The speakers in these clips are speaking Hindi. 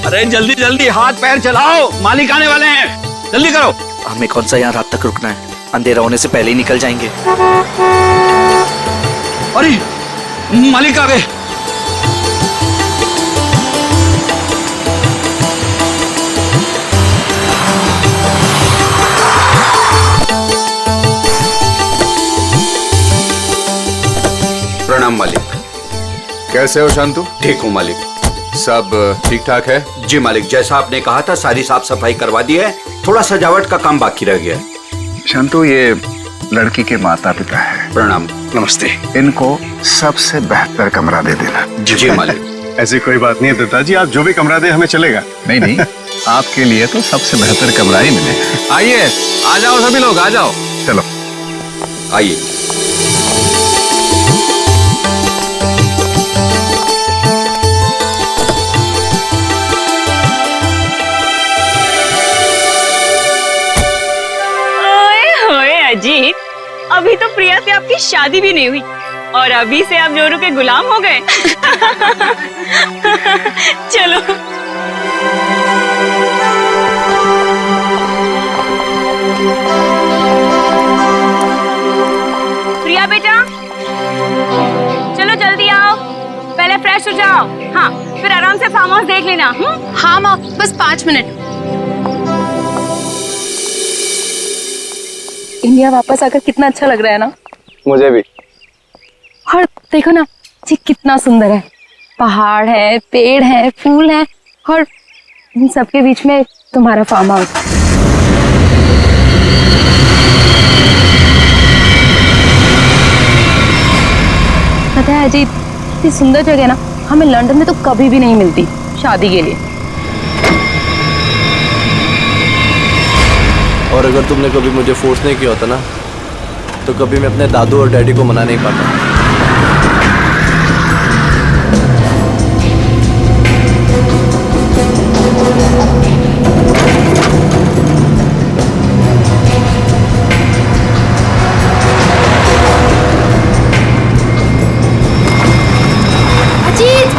अरे जल्दी जल्दी हाथ पैर चलाओ, मालिक आने वाले हैं, जल्दी करो। हमें कौन सा यहाँ रात तक रुकना है, अंधेरा होने से पहले ही निकल जाएंगे। अरे मालिक आ गए। प्रणाम मालिक। कैसे हो शांतु? ठीक हूँ मालिक। सब ठीक ठाक है? जी मालिक, जैसा आपने कहा था सारी साफ सफाई करवा दी है, थोड़ा सजावट का काम बाकी रह गया। शांतु, ये लड़की के माता पिता है। प्रणाम। नमस्ते। इनको सबसे बेहतर कमरा दे देना। जी मालिक। ऐसी कोई बात नहीं है दत्ता जी, आप जो भी कमरा दे हमें चलेगा। नहीं नहीं, आपके लिए तो सबसे बेहतर कमरा ही मिलेगा। आइए, आ जाओ सभी लोग, आ जाओ। चलो आइए। अजीत, अभी तो प्रिया से आपकी शादी भी नहीं हुई और अभी से आप जोरू के गुलाम हो गए। चलो। प्रिया बेटा, चलो जल्दी आओ, पहले फ्रेश हो जाओ। हाँ, फिर आराम से फार्म हाउस देख लेना। हाँ माँ, बस 5 मिनट। इंडिया वापस आकर कितना अच्छा लग रहा है ना। मुझे भी। और देखो ना जी, कितना सुंदर है। पहाड़ है, पेड़ है, फूल है और इन सबके बीच में तुम्हारा फार्म हाउस। पता है अजीत, इतनी सुंदर जगह ना हमें लंदन में तो कभी भी नहीं मिलती शादी के लिए। और अगर तुमने कभी मुझे फोर्स नहीं किया होता ना, तो कभी मैं अपने दादू और डैडी को मना नहीं पाता। अजीत!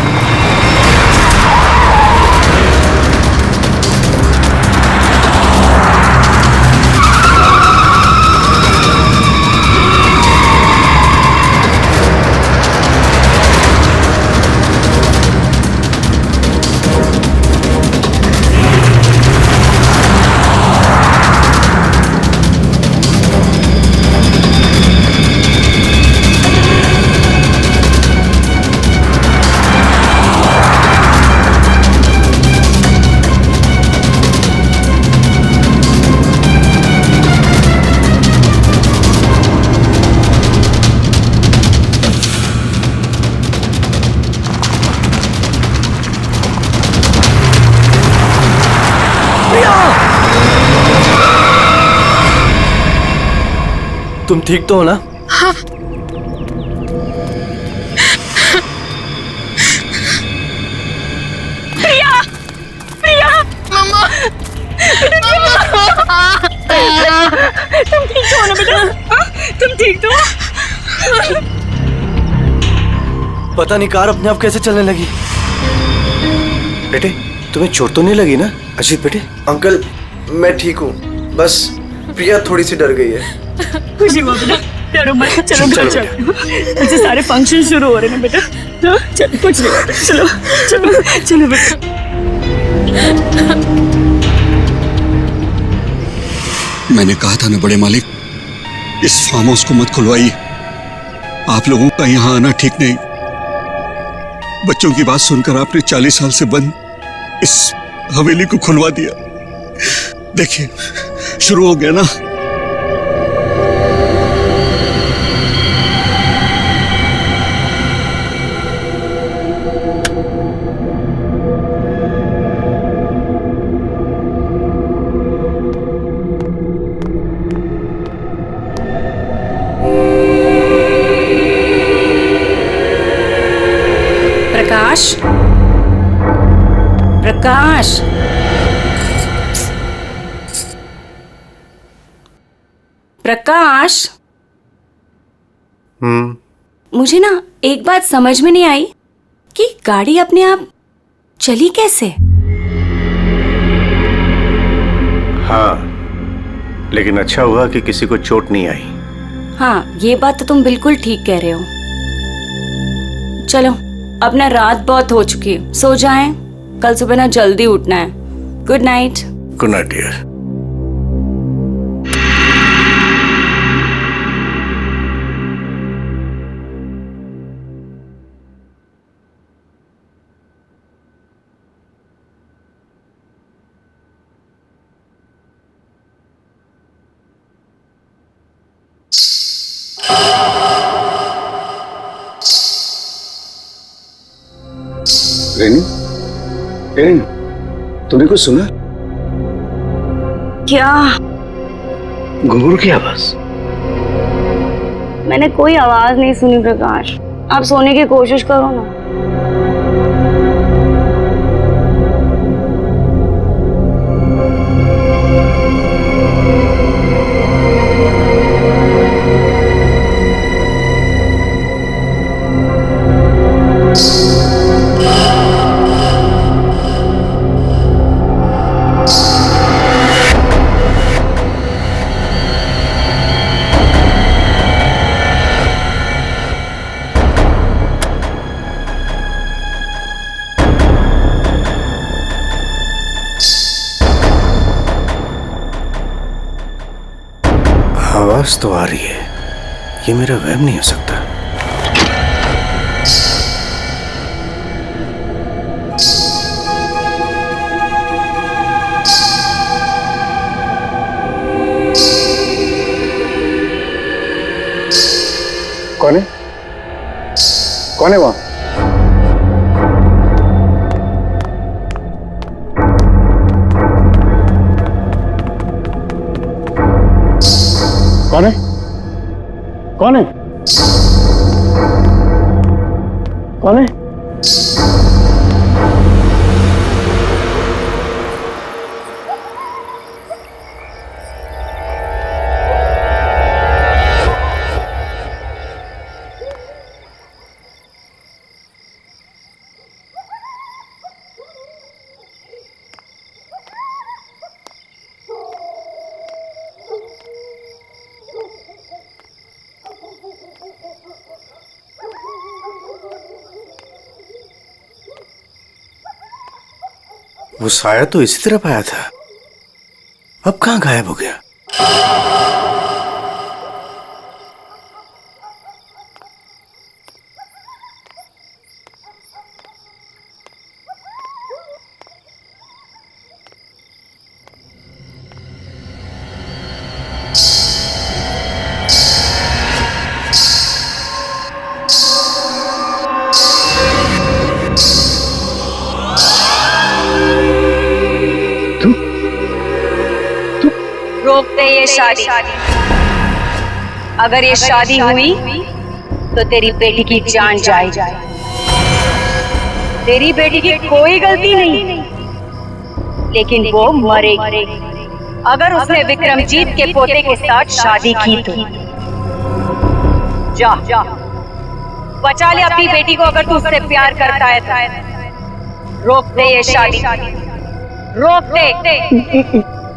तुम ठीक तो हो ना? हाँ। प्रिया, प्रिया, मम्मा, तुम ठीक तो हो ना बेटा? तुम ठीक तो हो? पता नहीं कार अपने आप कैसे चलने लगी। बेटे, तुम्हें चोट तो नहीं लगी ना? अजीत बेटे। अंकल, मैं ठीक हूँ, बस प्रिया थोड़ी सी डर गई है। खुशी हुआ बेटा, डरो मत। चलो घर चलो। अच्छा, सारे फंक्शन शुरू हो रहे हैं बेटा। चलो, कुछ नहीं बेटा, चलो चलो चलो बेटा। मैंने कहा था ना बड़े मालिक, इस फार्म हाउस को मत खुलवाइए। आप लोगों का यहाँ आना ठीक नहीं। बच्चों की बात सुनकर आपने 40 साल से बंद इस हवेली को खुलवा दिया। देखिए, शुरू हो गया ना। प्रकाश, प्रकाश, प्रकाश। मुझे ना एक बात समझ में नहीं आई कि गाड़ी अपने आप चली कैसे। हाँ, लेकिन अच्छा हुआ कि किसी को चोट नहीं आई। हाँ, ये बात तो तुम बिल्कुल ठीक कह रहे हो। चलो, अब ना रात बहुत हो चुकी है, सो जाएं। कल सुबह ना जल्दी उठना है। Good night. Good night dear. Renu, Renu, तूने कुछ सुना? क्या? घुंघरू की आवाज। मैंने कोई आवाज नहीं सुनी प्रकाश। आप सोने की कोशिश करो ना। आवाज तो आ रही है, ये मेरा वहम नहीं हो सकता। कौन है? कौन है वहां? कौन है? कौन है? कौन है? वो साया तो इसी तरफ आया था, अब कहां गायब हो गया? रोक दे ये शादी। अगर ये शादी हुई तो तेरी बेटी की जान जाएगी। तेरी बेटी की कोई गलती नहीं, लेकिन वो मरेगी अगर उसने विक्रमजीत के पोते के साथ शादी की तो। जा बचा ले अपनी बेटी को, अगर तू उससे प्यार करता है तो। रोक दे ये शादी, रोक दे।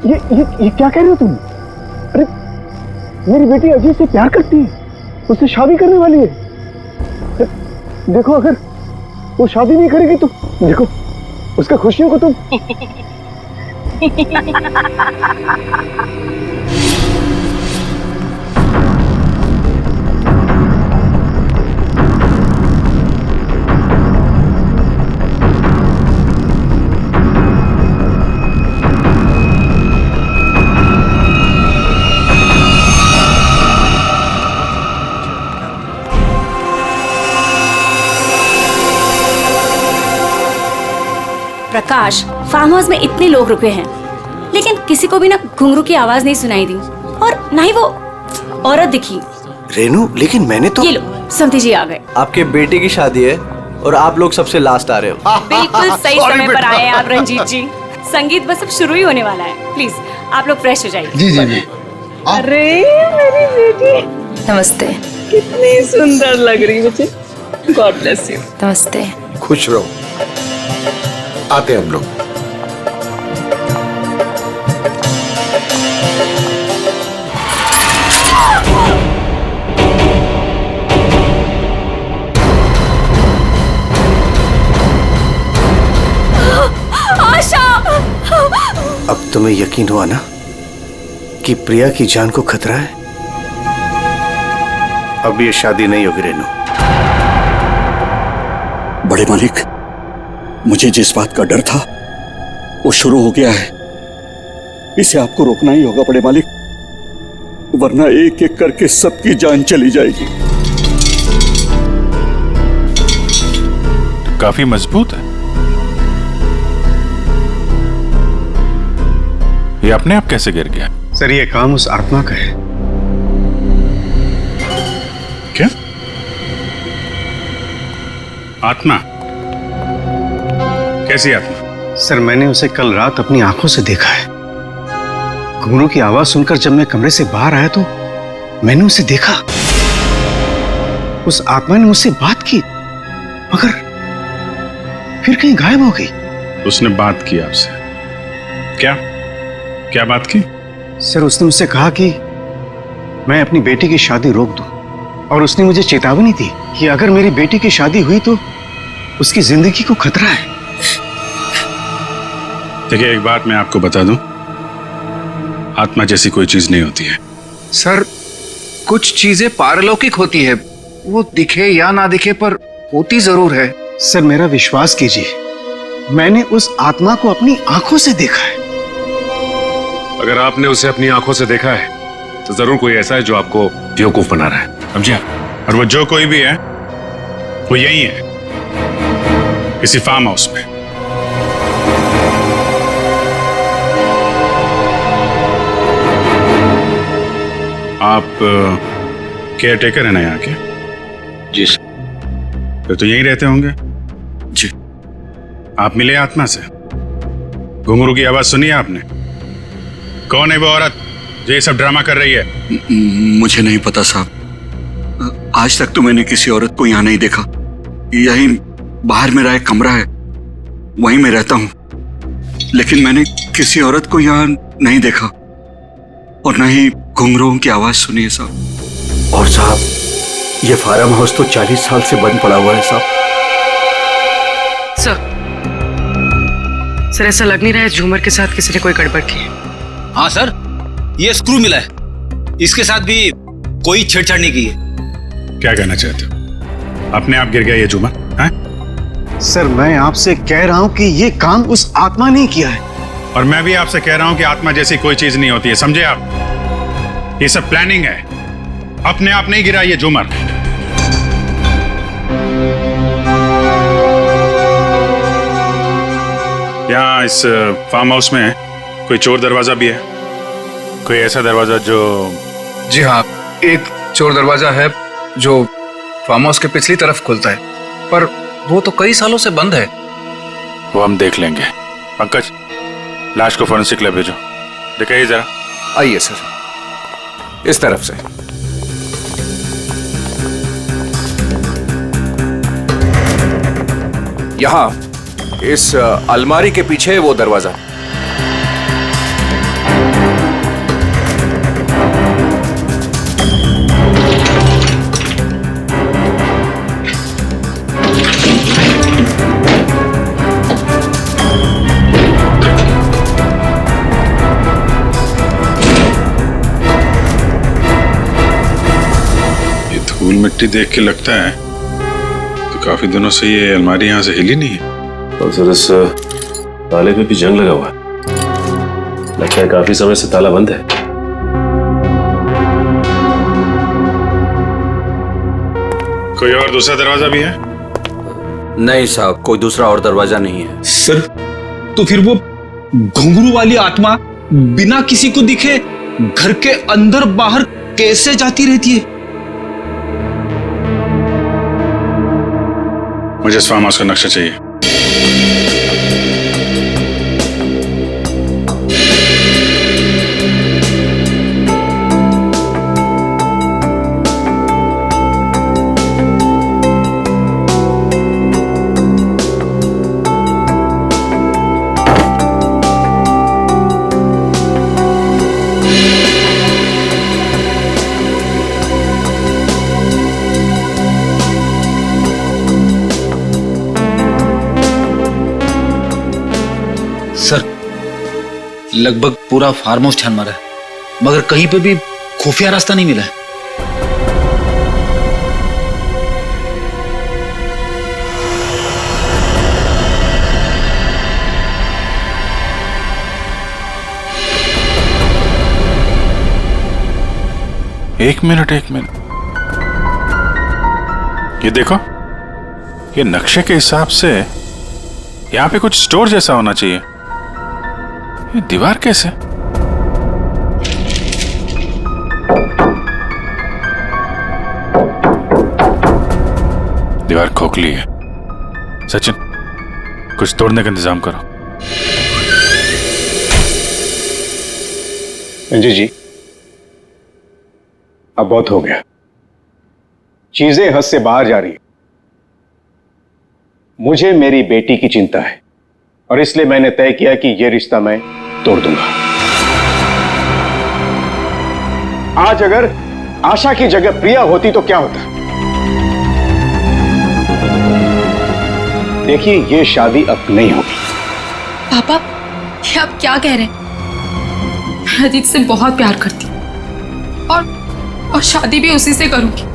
ये क्या कह रहे हो तुम? अरे मेरी बेटी अजय से प्यार करती है, उससे शादी करने वाली है। देखो, अगर वो शादी नहीं करेगी तो देखो उसका खुशियों को तुम। प्रकाश, फार्म हाउस में इतने लोग रुके हैं, लेकिन किसी को भी ना घुंघरू की आवाज नहीं सुनाई दी और ना ही वो औरत दिखी। रेनू, लेकिन मैंने तो। ये लो, समधी जी आ गए। आपके बेटे की शादी है और आप लोग सबसे लास्ट आ रहे हो। बिल्कुल सही समय पर आए हैं आप रंजीत जी। संगीत बस अब शुरू ही होने वाला है। प्लीज आप लोग फ्रेश हो जाइए। जी जी जी। अरे मेरी बेटी, नमस्ते। कितनी सुंदर लग रही है बच्चे। God bless you. नमस्ते। खुश रहो, आते हैं हम लोग। तुम्हें यकीन हुआ ना कि प्रिया की जान को खतरा है? अब ये शादी नहीं होगी रेनू। बड़े मालिक, मुझे जिस बात का डर था वो शुरू हो गया है। इसे आपको रोकना ही होगा बड़े मालिक, वरना एक एक करके सबकी जान चली जाएगी। काफी मजबूत है। ये अपने आप कैसे गिर गया? सर ये काम उस आत्मा का है। क्या? आत्मा? कैसी आत्मा? सर मैंने उसे कल रात अपनी आंखों से देखा है। घुंघरू की आवाज सुनकर जब मैं कमरे से बाहर आया तो मैंने उसे देखा। उस आत्मा ने मुझसे बात की मगर फिर कहीं गायब हो गई। उसने बात की आपसे? क्या क्या बात की? सर उसने मुझसे कहा कि मैं अपनी बेटी की शादी रोक दूं और उसने मुझे चेतावनी दी कि अगर मेरी बेटी की शादी हुई तो उसकी जिंदगी को खतरा है। देखिए, एक बात मैं आपको बता दूं, आत्मा जैसी कोई चीज नहीं होती है। सर, कुछ चीजें पारलौकिक होती है, वो दिखे या ना दिखे पर होती जरूर है। सर मेरा विश्वास कीजिए, मैंने उस आत्मा को अपनी आंखों से देखा है। अगर आपने उसे अपनी आंखों से देखा है तो जरूर कोई ऐसा है जो आपको बेवकूफ बना रहा है, समझे? और वो जो कोई भी है वो यही है, किसी फार्म हाउस में। आप केयर टेकर है ना यहाँ के? जी फिर तो यहीं रहते होंगे। जी। आप मिले आत्मा से? घुंघरू की आवाज सुनी आपने? कौन है वो औरत जो ये सब ड्रामा कर रही है? मुझे नहीं पता साहब, आज तक तो मैंने किसी औरत को यहाँ नहीं देखा। यही बाहर मेरा एक कमरा है, वहीं मैं रहता हूँ, लेकिन मैंने किसी औरत को यहाँ नहीं देखा और न ही घुंघरूओं की आवाज सुनी है साहब। और साहब, ये फार्म हाउस तो 40 साल से बंद पड़ा हुआ है साहब। सर ऐसा लग नहीं रहा है झूमर के साथ किसी ने कोई गड़बड़ की है। हाँ सर, ये स्क्रू मिला है, इसके साथ भी कोई छेड़छाड़ नहीं की है। क्या कहना चाहते हो? अपने आप गिर गया ये झूमर? हैं? सर मैं आपसे कह रहा हूं कि ये काम उस आत्मा ने किया है। और मैं भी आपसे कह रहा हूं कि आत्मा जैसी कोई चीज नहीं होती है, समझे आप? ये सब प्लानिंग है, अपने आप नहीं गिरा ये झूमर। यहाँ इस फार्म हाउस में कोई चोर दरवाजा भी है? कोई ऐसा दरवाजा जो... जी हाँ, एक चोर दरवाजा है जो फार्म हाउस के पिछली तरफ खुलता है, पर वो तो कई सालों से बंद है। वो हम देख लेंगे। पंकज, लाश को फोरेंसिक लैब भेजो। दिखाइए जरा। आइए सर, इस तरफ से। यहाँ इस अलमारी के पीछे वो दरवाजा। धूल मिट्टी देख के लगता है तो काफी दिनों से ये अलमारी यहाँ से हिली नहीं है। और सर इस ताले पे भी जंग लगा हुआ है, लगता है काफी समय से ताला बंद है। कोई और दूसरा दरवाजा भी है? नहीं साहब, कोई दूसरा और दरवाजा नहीं है। सर, तो फिर वो घुंघरू वाली आत्मा बिना किसी को दिखे घर के अंदर बाहर कैसे जाती रहती है? मुझे इस फार्म हाउस का नक्शा चाहिए। लगभग पूरा फार्म हाउस छान मारा है, मगर कहीं पे भी खुफिया रास्ता नहीं मिला है। एक मिनट, ये देखो, ये नक्शे के हिसाब से यहाँ पे कुछ स्टोर जैसा होना चाहिए। ये दीवार कैसे? दीवार खोखली है। सचिन, कुछ तोड़ने का इंतजाम करो। जी, अब बहुत हो गया। चीजें हद से बाहर जा रही है। मुझे मेरी बेटी की चिंता है और इसलिए मैंने तय किया कि यह रिश्ता मैं तोड़ दूंगा। आज अगर आशा की जगह प्रिया होती तो क्या होता? देखिए, यह शादी अब नहीं होगी। पापा, ये आप क्या कह रहे हैं? मैं अजीत से बहुत प्यार करती हूँ और शादी भी उसी से करूंगी।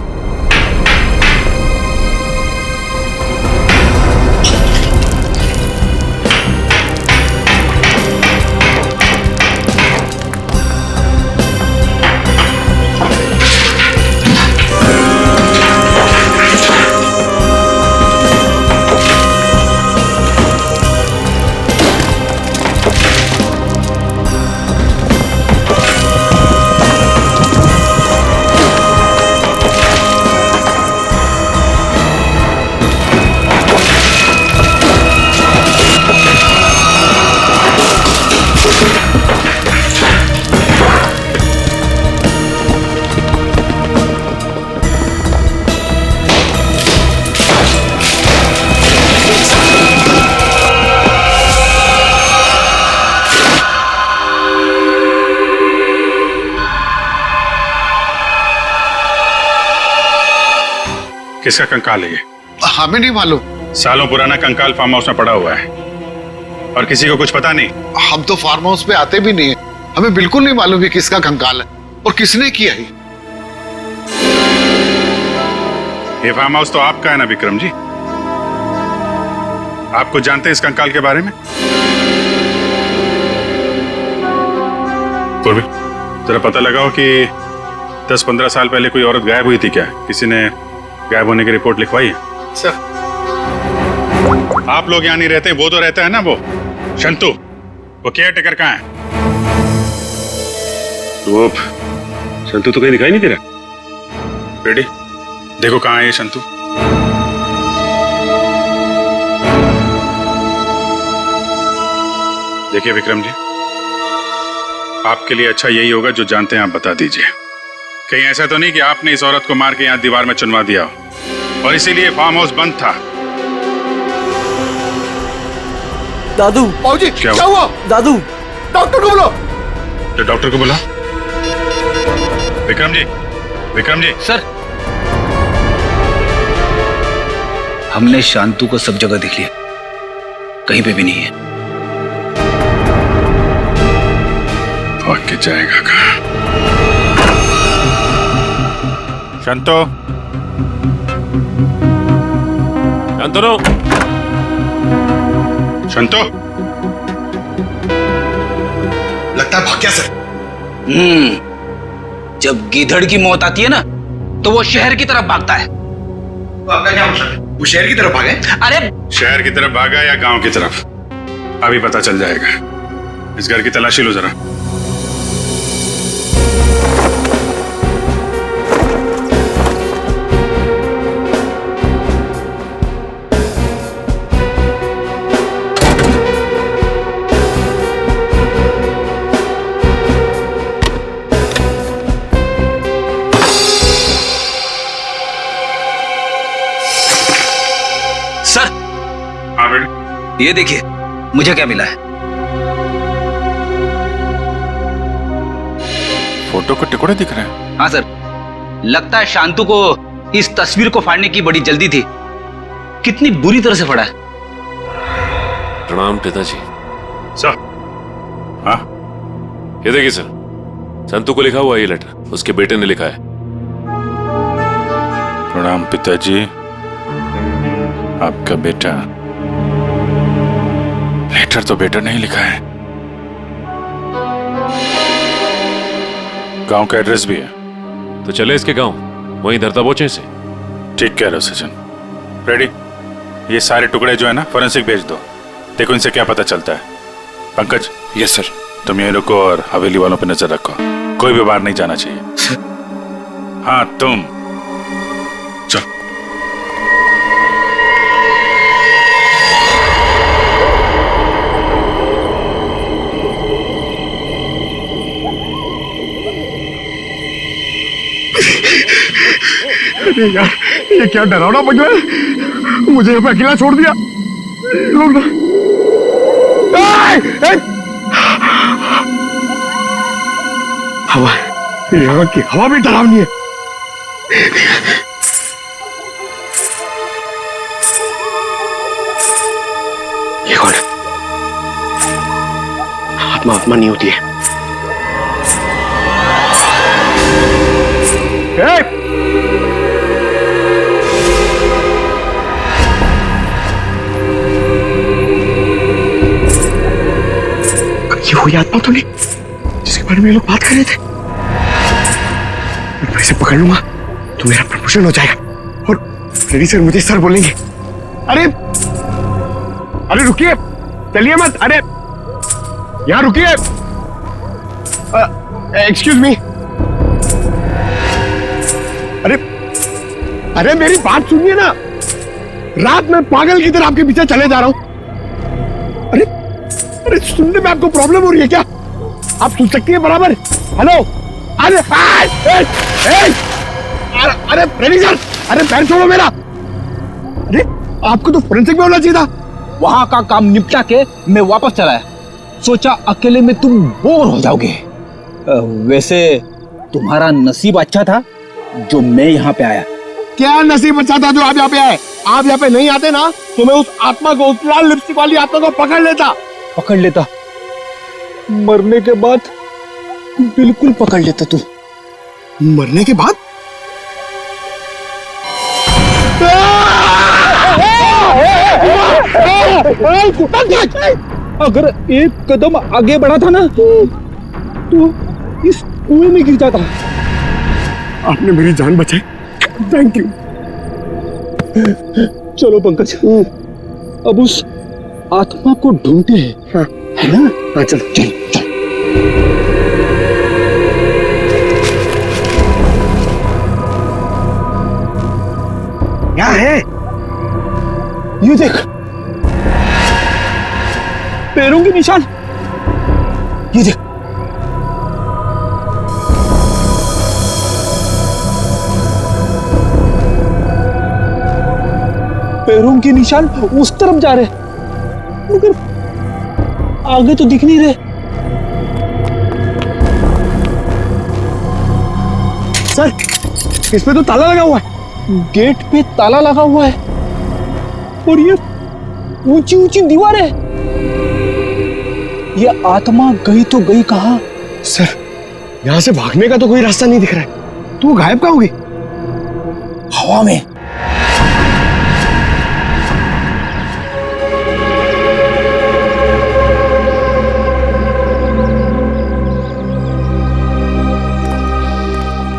किसका कंकाल है ये? हमें नहीं मालूम। सालों पुराना कंकाल फार्म हाउस में पड़ा हुआ है और किसी को कुछ पता नहीं। हम तो फार्म हाउस पे आते भी नहीं है, हमें बिल्कुल नहीं मालूम कि किसका कंकाल है और किसने किया है। ये फार्म हाउस तो आपका है ना विक्रम जी? आप कुछ जानते हैं इस कंकाल के बारे में? पूर्वी, जरा पता लगाओ कि 10-15 साल पहले कोई औरत गायब हुई थी क्या? किसी ने गायब होने की रिपोर्ट लिखवाई है? सर, आप लोग यहाँ नहीं रहते, वो तो रहता है ना, वो शंतु, वो केयर टेकर कहाँ है? वो शंतु तो कहीं दिखाई नहीं दे रहा। बेटी, देखो कहाँ है ये शंतु। देखिए विक्रम जी, आपके लिए अच्छा यही होगा, जो जानते हैं आप बता दीजिए। कहीं ऐसा तो नहीं कि आपने इस औरत को मार के यहाँ दीवार में चुनवा दिया हो और इसीलिए फार्म हाउस बंद था? दादू, बाबूजी, क्या हुआ? दादू, डॉक्टर को बुलाओ। तो डॉक्टर को बुला। विक्रम जी सर, हमने शांतु को सब जगह देख लिया, कहीं पे भी नहीं है। भाग के जाएगा कहाँ? शंतो, शंतो, लगता है भाग गया सर। जब गीधड़ की मौत आती है ना, तो वो शहर की तरफ भागता है। तो आपका क्या मतलब है? वो शहर की तरफ भागे? अरे शहर की तरफ भागा या गांव की तरफ, अभी पता चल जाएगा। इस घर की तलाशी लो जरा। सर, हाँ बेटी, ये देखिए मुझे क्या मिला है। फोटो के टुकड़े दिख रहे हैं। हाँ सर, लगता है शांतु को इस तस्वीर को फाड़ने की बड़ी जल्दी थी। कितनी बुरी तरह से फाड़ा है। प्रणाम पिताजी। सर, हाँ ये देखिए सर, संतू को लिखा हुआ ये लेटर उसके बेटे ने लिखा है। प्रणाम पिताजी, आपका बेटा। लेटर तो बेटा नहीं लिखा है, गांव का एड्रेस भी है। तो चले इसके गांव, वहीं धरता बोचे से। ठीक कह रहे हो सचिन। रेडी, ये सारे टुकड़े जो है ना फोरेंसिक भेज दो, देखो इनसे क्या पता चलता है। पंकज। Yes sir. तुम यहीं रुको और हवेली वालों पे नजर रखो, कोई भी बाहर नहीं जाना चाहिए। हाँ तुम चल। अरे यार, ये क्या डरावना बज रहा है। मुझे यहाँ पे अकेला छोड़ दिया। लोग ना हवा, यहाँ की हवा भी डरावनी है। ये कौन है? आत्मा आत्मा नहीं होती है। ये वही आत्मा तो नहीं जिसके बारे में ये लोग बात कर रहे थे। मैं इसे पकड़ लूंगा तो मेरा प्रमोशन हो जाएगा और रेडी सर मुझे सर बोलेंगे। अरे अरे रुकिए, चलिए मत। अरे यहाँ रुकिए। Excuse me. अरे अरे मेरी बात सुनिए ना, रात में पागल की तरह आपके पीछे चले जा रहा हूं। अरे अरे सुनने में आपको प्रॉब्लम हो रही है क्या? आप सुन सकती है बराबर? हेलो। अरे अरे रेडी सर, अरे पैर छोड़ो मेरा। अरे आपको तो फोरेंसिक में होना चाहिए था। वहां का काम निपटा के मैं वापस चला आया, सोचा अकेले में तुम बोर हो जाओगे। वैसे तुम्हारा नसीब अच्छा था जो मैं यहाँ पे आया। क्या नसीब अच्छा था जो आप यहाँ पे आए? आप यहाँ पे नहीं आते ना तो मैं उस आत्मा को, उस लाल लिपस्टिक वाली आत्मा को पकड़ लेता। मरने के बाद बिल्कुल पकड़ लेता। तू मरने के बाद? अगर एक कदम आगे बढ़ा था ना तो इस कुएं में गिर जाता। आपने मेरी जान बचाई, थैंक यू। चलो पंकज, अब उस आत्मा को ढूंढते हैं। हाँ, है ना? हाँ चल चल चल। क्या है? ये देख, पैरों के निशान। ये देख, पैरों के निशान उस तरफ जा रहे, मगर आगे तो दिख नहीं रहे। सर, इस पे तो ताला लगा हुआ है। गेट पे ताला लगा हुआ है और ये ऊंची ऊंची दीवार है। ये आत्मा गई तो गई कहां? सर, यहां से भागने का तो कोई रास्ता नहीं दिख रहा है। तू गायब कहां होगी? हवा में।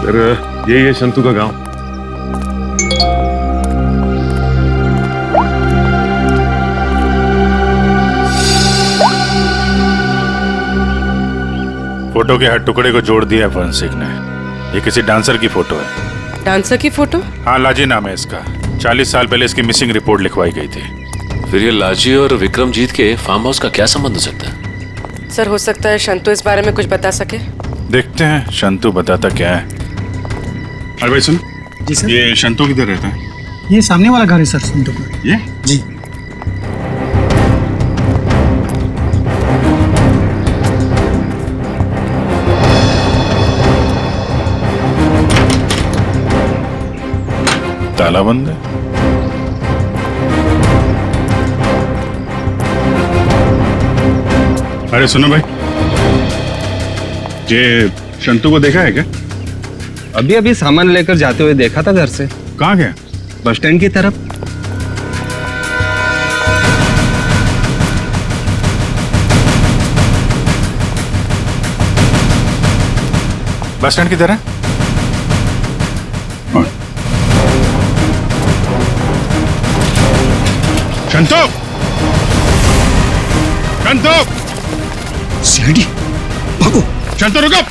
सर, यही है शंतु का गांव। फोटो के हर टुकड़े को जोड़ दिया फोरेंसिक ने। ये किसी डांसर की फोटो है। डांसर की फोटो? हाँ, लाजी नाम है इसका। 40 साल पहले इसकी मिसिंग रिपोर्ट लिखवाई गई थी। फिर ये लाजी और विक्रमजीत के फार्म हाउस का क्या संबंध हो सकता है? सर, हो सकता है शंतु इस बारे में कुछ बता सके। देखते हैं शंतु बताता क्या है। अरे भाई सुन। जी सर। ये शंतु किधर रहता है? ये सामने वाला घर है सर, संतु का। ये? जी। ताला बंद है। अरे सुनो भाई, ये शंतु को देखा है क्या? अभी अभी सामान लेकर जाते हुए देखा था घर से। कहाँ गया? बस स्टैंड की तरफ। बस स्टैंड की तरह? शंतु! शंतु! सीआईडी भागो! शंतु रुको!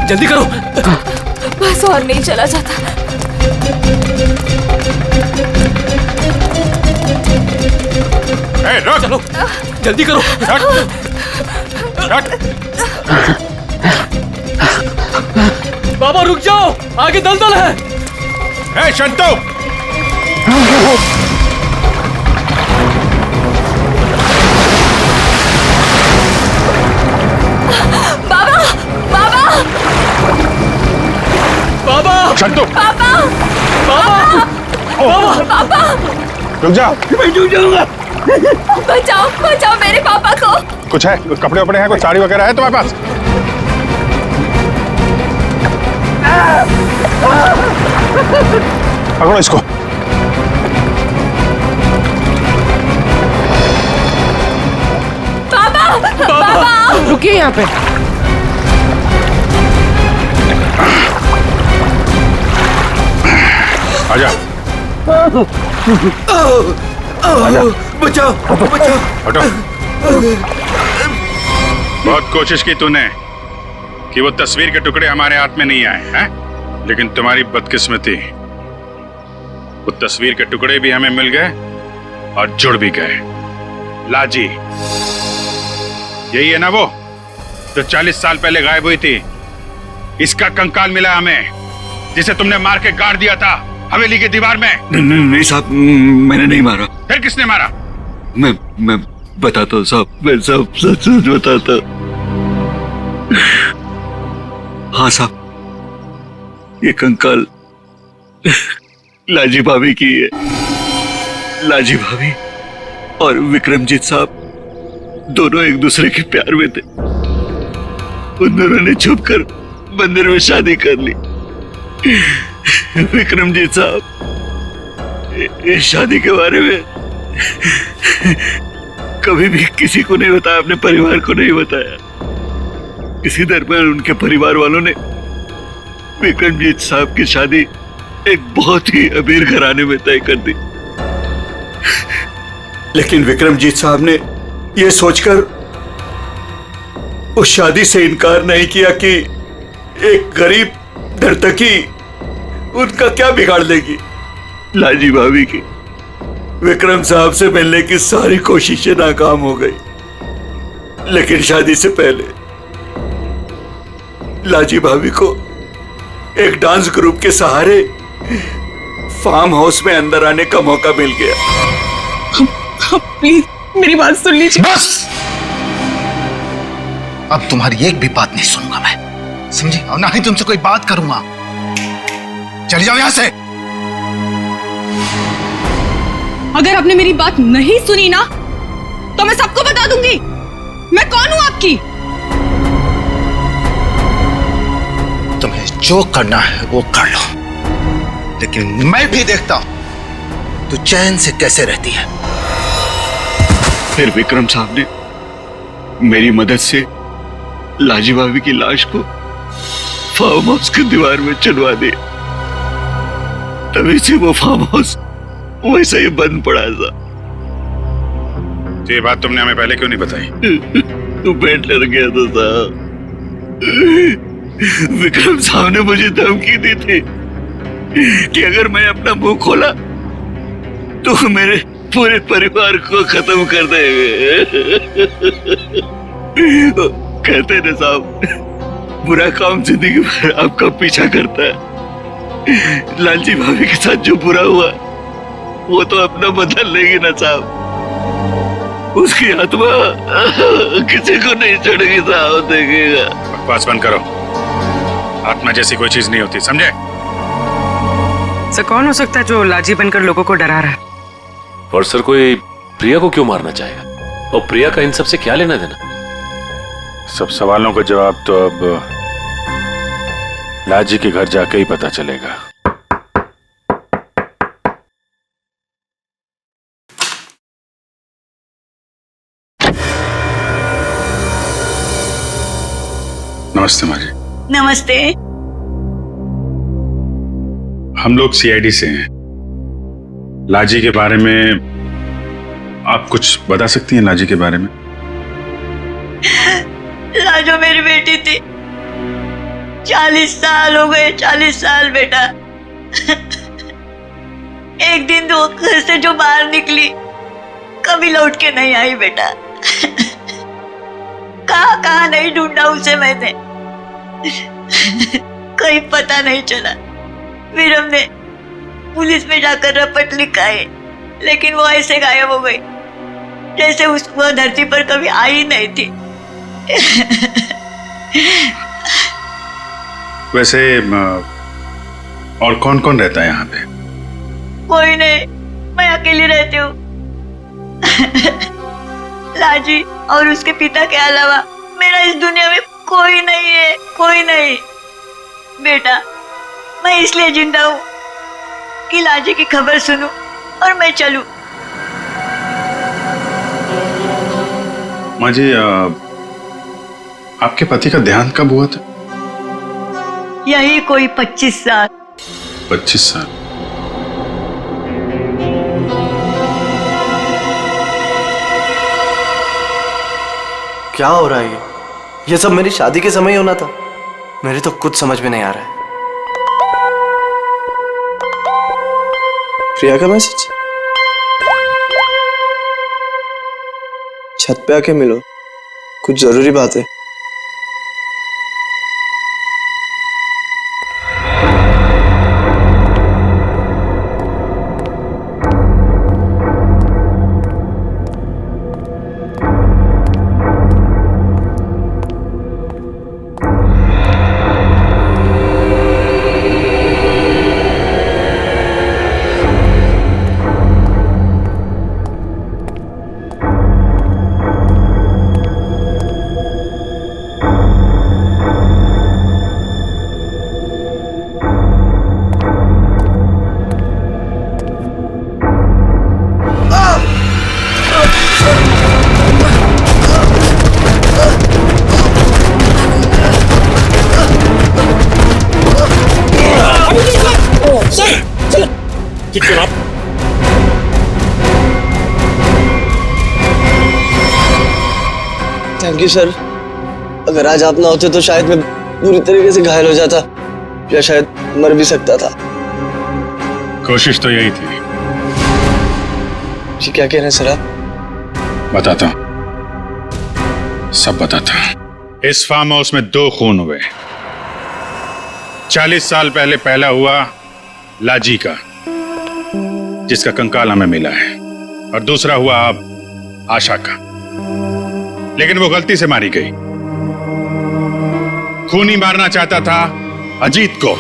जल्दी करो। बस और नहीं चला जाता। ए, रुक! चलो जल्दी करो। बाबा रुक जाओ, आगे दलदल है। ए, शंतु! बाबा बाबा बाबा शंतु! पापा बाबा पापा रुक जा! मैं डूब जाऊंगा। बचाओ बचाओ मेरे पापा को। कुछ है? कपड़े वपड़े हैं? कुछ साड़ी वगैरह है तुम्हारे पास? पकड़ो इसको। पापा पापा रुकिए यहाँ पे। आजा। बचाओ बचाओ। हटो। बहुत कोशिश की तूने कि वो तस्वीर के टुकड़े हमारे हाथ में नहीं आए हैं, लेकिन तुम्हारी बदकिस्मती, वो तस्वीर के टुकड़े भी हमें मिल गए और जुड़ भी गए। लाजी, यही है ना वो जो 40 साल पहले गायब हुई थी? इसका कंकाल मिला हमें, जिसे तुमने मार के गाड़ दिया था हवेली की दीवार में। नहीं साहब, मैंने नहीं मारा। फिर किसने मारा? मैं बताता हूँ साहब, मैं सब सच सच बताता हूँ। हाँ साहब, ये कंकाल लाजी भाभी की है। लाजी भाभी और विक्रमजीत साहब दोनों एक दूसरे के प्यार में थे। उन दोनों ने छुपकर मंदिर में शादी कर ली। विक्रमजीत साहब इस शादी के बारे में कभी भी किसी को नहीं बताया, अपने परिवार को नहीं बताया। इसी दरमियान उनके परिवार वालों ने विक्रमजीत साहब की शादी एक बहुत ही अमीर घराने में तय कर दी। लेकिन विक्रमजीत साहब ने यह सोचकर उस शादी से इनकार नहीं किया कि एक गरीब नर्तकी उनका क्या बिगाड़ लेगी। लाजी भाभी की विक्रम साहब से मिलने की सारी कोशिशें नाकाम हो गई, लेकिन शादी से पहले लाजी भाभी को एक डांस ग्रुप के सहारे फार्म हाउस में अंदर आने का मौका मिल गया। प्लीज मेरी बात सुन लीजिए। बस, अब तुम्हारी एक भी बात नहीं सुनूंगा मैं, समझी? और ना ही तुमसे कोई बात करूंगा। चली जाओ यहां से। अगर आपने मेरी बात नहीं सुनी ना, तो मैं सबको बता दूंगी मैं कौन हूं आपकी। तुम्हें जो करना है वो कर लो, लेकिन मैं भी देखता हूं तू चैन से कैसे रहती है। फिर विक्रम साहब ने मेरी मदद से लाजी भाभी की लाश को फार्म हाउस की दीवार में चुनवा दिया। तभी से वो फार्म हाउस वैसे ही बंद पड़ा था। ये बात तुमने हमें पहले क्यों नहीं बताई? पेट डर गया था साहब। विक्रम साहब ने मुझे धमकी दी थी कि अगर मैं अपना मुंह खोला तो मेरे पूरे परिवार को खत्म कर देंगे। कहते ना साहब, बुरा काम जिंदगी भर आपका पीछा करता है। लालची भाभी के साथ जो बुरा हुआ वो तो अपना बदला लेगी ना साहब। उसकी आत्मा किसी को नहीं छोड़ेगी साहब, देखेगा। बकवास बंद करो, आत्मा जैसी कोई चीज नहीं होती, समझे? सर कौन हो सकता है जो लाजी बनकर लोगों को डरा रहा है? और सर कोई प्रिया को क्यों मारना चाहेगा? और प्रिया का इन सब से क्या लेना देना? सब सवालों का जवाब तो अब लाजी के घर जाके ही पता चलेगा। नमस्ते माँ जी। नमस्ते। हम लोग सीआईडी से हैं। लाजी के बारे में आप कुछ बता सकती हैं? लाजी के बारे में? लाजो मेरी बेटी थी। 40 साल हो गए, 40 साल बेटा। एक दिन वो घर से जो बाहर निकली कभी लौट के नहीं आई बेटा। कहाँ नहीं ढूंढा उसे मैंने, कहीं पता नहीं चला। फिर हमने पुलिस में जाकर रपट लिखा है, लेकिन वो ऐसे गायब हो गई जैसे वो धरती पर कभी आई नहीं थी। वैसे और कौन कौन रहता है यहाँ पे? कोई नहीं, मैं अकेली रहती हूँ। लाजी और उसके पिता के अलावा मेरा इस दुनिया में कोई नहीं है, कोई नहीं। बेटा मैं इसलिए जिंदा हूँ कि लाजी की खबर सुनूं और मैं चलूं। माँ जी, आपके पति का देहांत कब हुआ था? यही कोई 25 साल। 25 साल? क्या हो रहा है ये सब मेरी शादी के समय ही होना था। मेरे तो कुछ समझ में नहीं आ रहा है। प्रिया का मैसेज? छत पे आके मिलो, कुछ जरूरी बात है। Thank you sir. अगर आज आप ना होते तो शायद मैं बुरी तरीके से घायल हो जाता या शायद मर भी सकता था। कोशिश तो यही थी। जी क्या कह रहे हैं सर आप? बताता हूं, सब बताता हूं। इस फार्म हाउस में 2 खून हुए। 40 साल पहले पहला हुआ लाजी का, जिसका कंकाल हमें मिला है, और दूसरा हुआ अब आशा का, लेकिन वो गलती से मारी गई। खूनी मारना चाहता था अजीत को।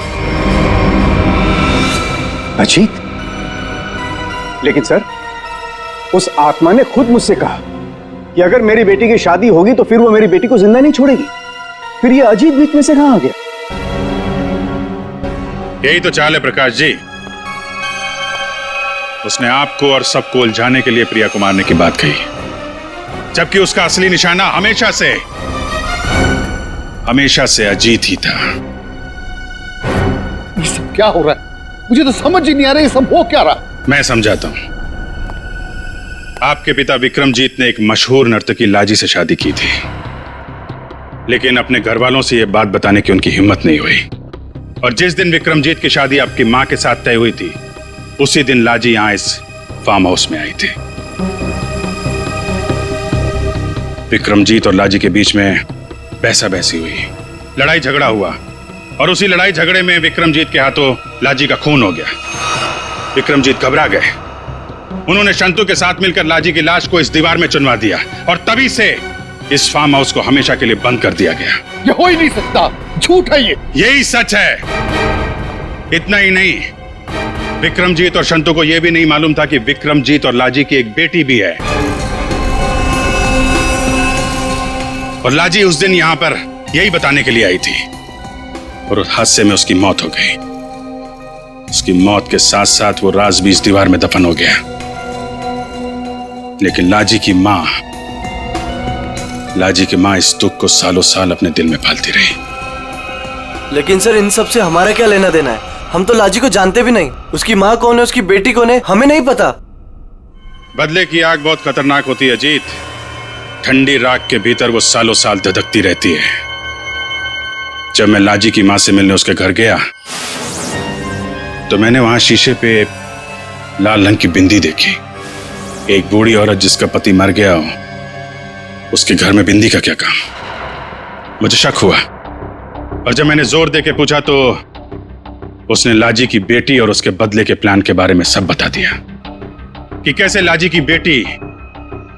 अजीत? लेकिन सर, उस आत्मा ने खुद मुझसे कहा कि अगर मेरी बेटी की शादी होगी तो फिर वो मेरी बेटी को जिंदा नहीं छोड़ेगी। फिर ये अजीत बीच में से कहां आ गया? यही तो चाल है प्रकाश जी। उसने आपको और सबको उलझाने के लिए प्रिया को मारने की बात कही, जबकि उसका असली निशाना हमेशा से अजीत ही था। ये सब क्या हो रहा है? मुझे तो समझ ही नहीं आ रहा ये सब हो क्या रहा। मैं समझाता हूं। आपके पिता विक्रमजीत ने एक मशहूर नर्तकी लाजी से शादी की थी, लेकिन अपने घर वालों से यह बात बताने की उनकी हिम्मत नहीं हुई। और जिस दिन विक्रमजीत की शादी आपकी मां के साथ तय हुई थी, उसी दिन लाजी यहां इस फार्म हाउस में आई थी। विक्रमजीत और लाजी के बीच में बहसा बहसी हुई, लड़ाई झगड़ा हुआ, और उसी लड़ाई झगड़े में विक्रमजीत के हाथों लाजी का खून हो गया। विक्रमजीत घबरा गए। उन्होंने शंतु के साथ मिलकर लाजी की लाश को इस दीवार में चुनवा दिया, और तभी से इस फार्म हाउस को हमेशा के लिए बंद कर दिया गया। ये हो ही नहीं सकता, झूठ है ये। यही सच है। इतना ही नहीं, विक्रमजीत और शंतु को यह भी नहीं मालूम था कि विक्रमजीत और लाजी की एक बेटी भी है। और लाजी उस दिन यहां पर यही बताने के लिए आई थी और उस हादसे में उसकी मौत हो गई। उसकी मौत के साथ साथ वो राज भी इस दीवार में दफन हो गया। लेकिन लाजी की मां इस दुख को सालों साल अपने दिल में पालती रही। लेकिन सर, इन सब से हमारा क्या लेना देना है? हम तो लाजी को जानते भी नहीं। उसकी माँ कौन है, उसकी बेटी कौन है, हमें नहीं पता। बदले की आग बहुत खतरनाक होती है जीत। ठंडी राख के भीतर वो सालों साल धधकती रहती है। जब मैं लाजी की मां से मिलने उसके घर गया तो मैंने वहां शीशे पे लाल रंग की बिंदी देखी। एक बूढ़ी औरत जिसका पति मर गया हो, उसके घर में बिंदी का क्या काम? मुझे शक हुआ और जब मैंने जोर दे के पूछा तो उसने लाजी की बेटी और उसके बदले के प्लान के बारे में सब बता दिया कि कैसे लाजी की बेटी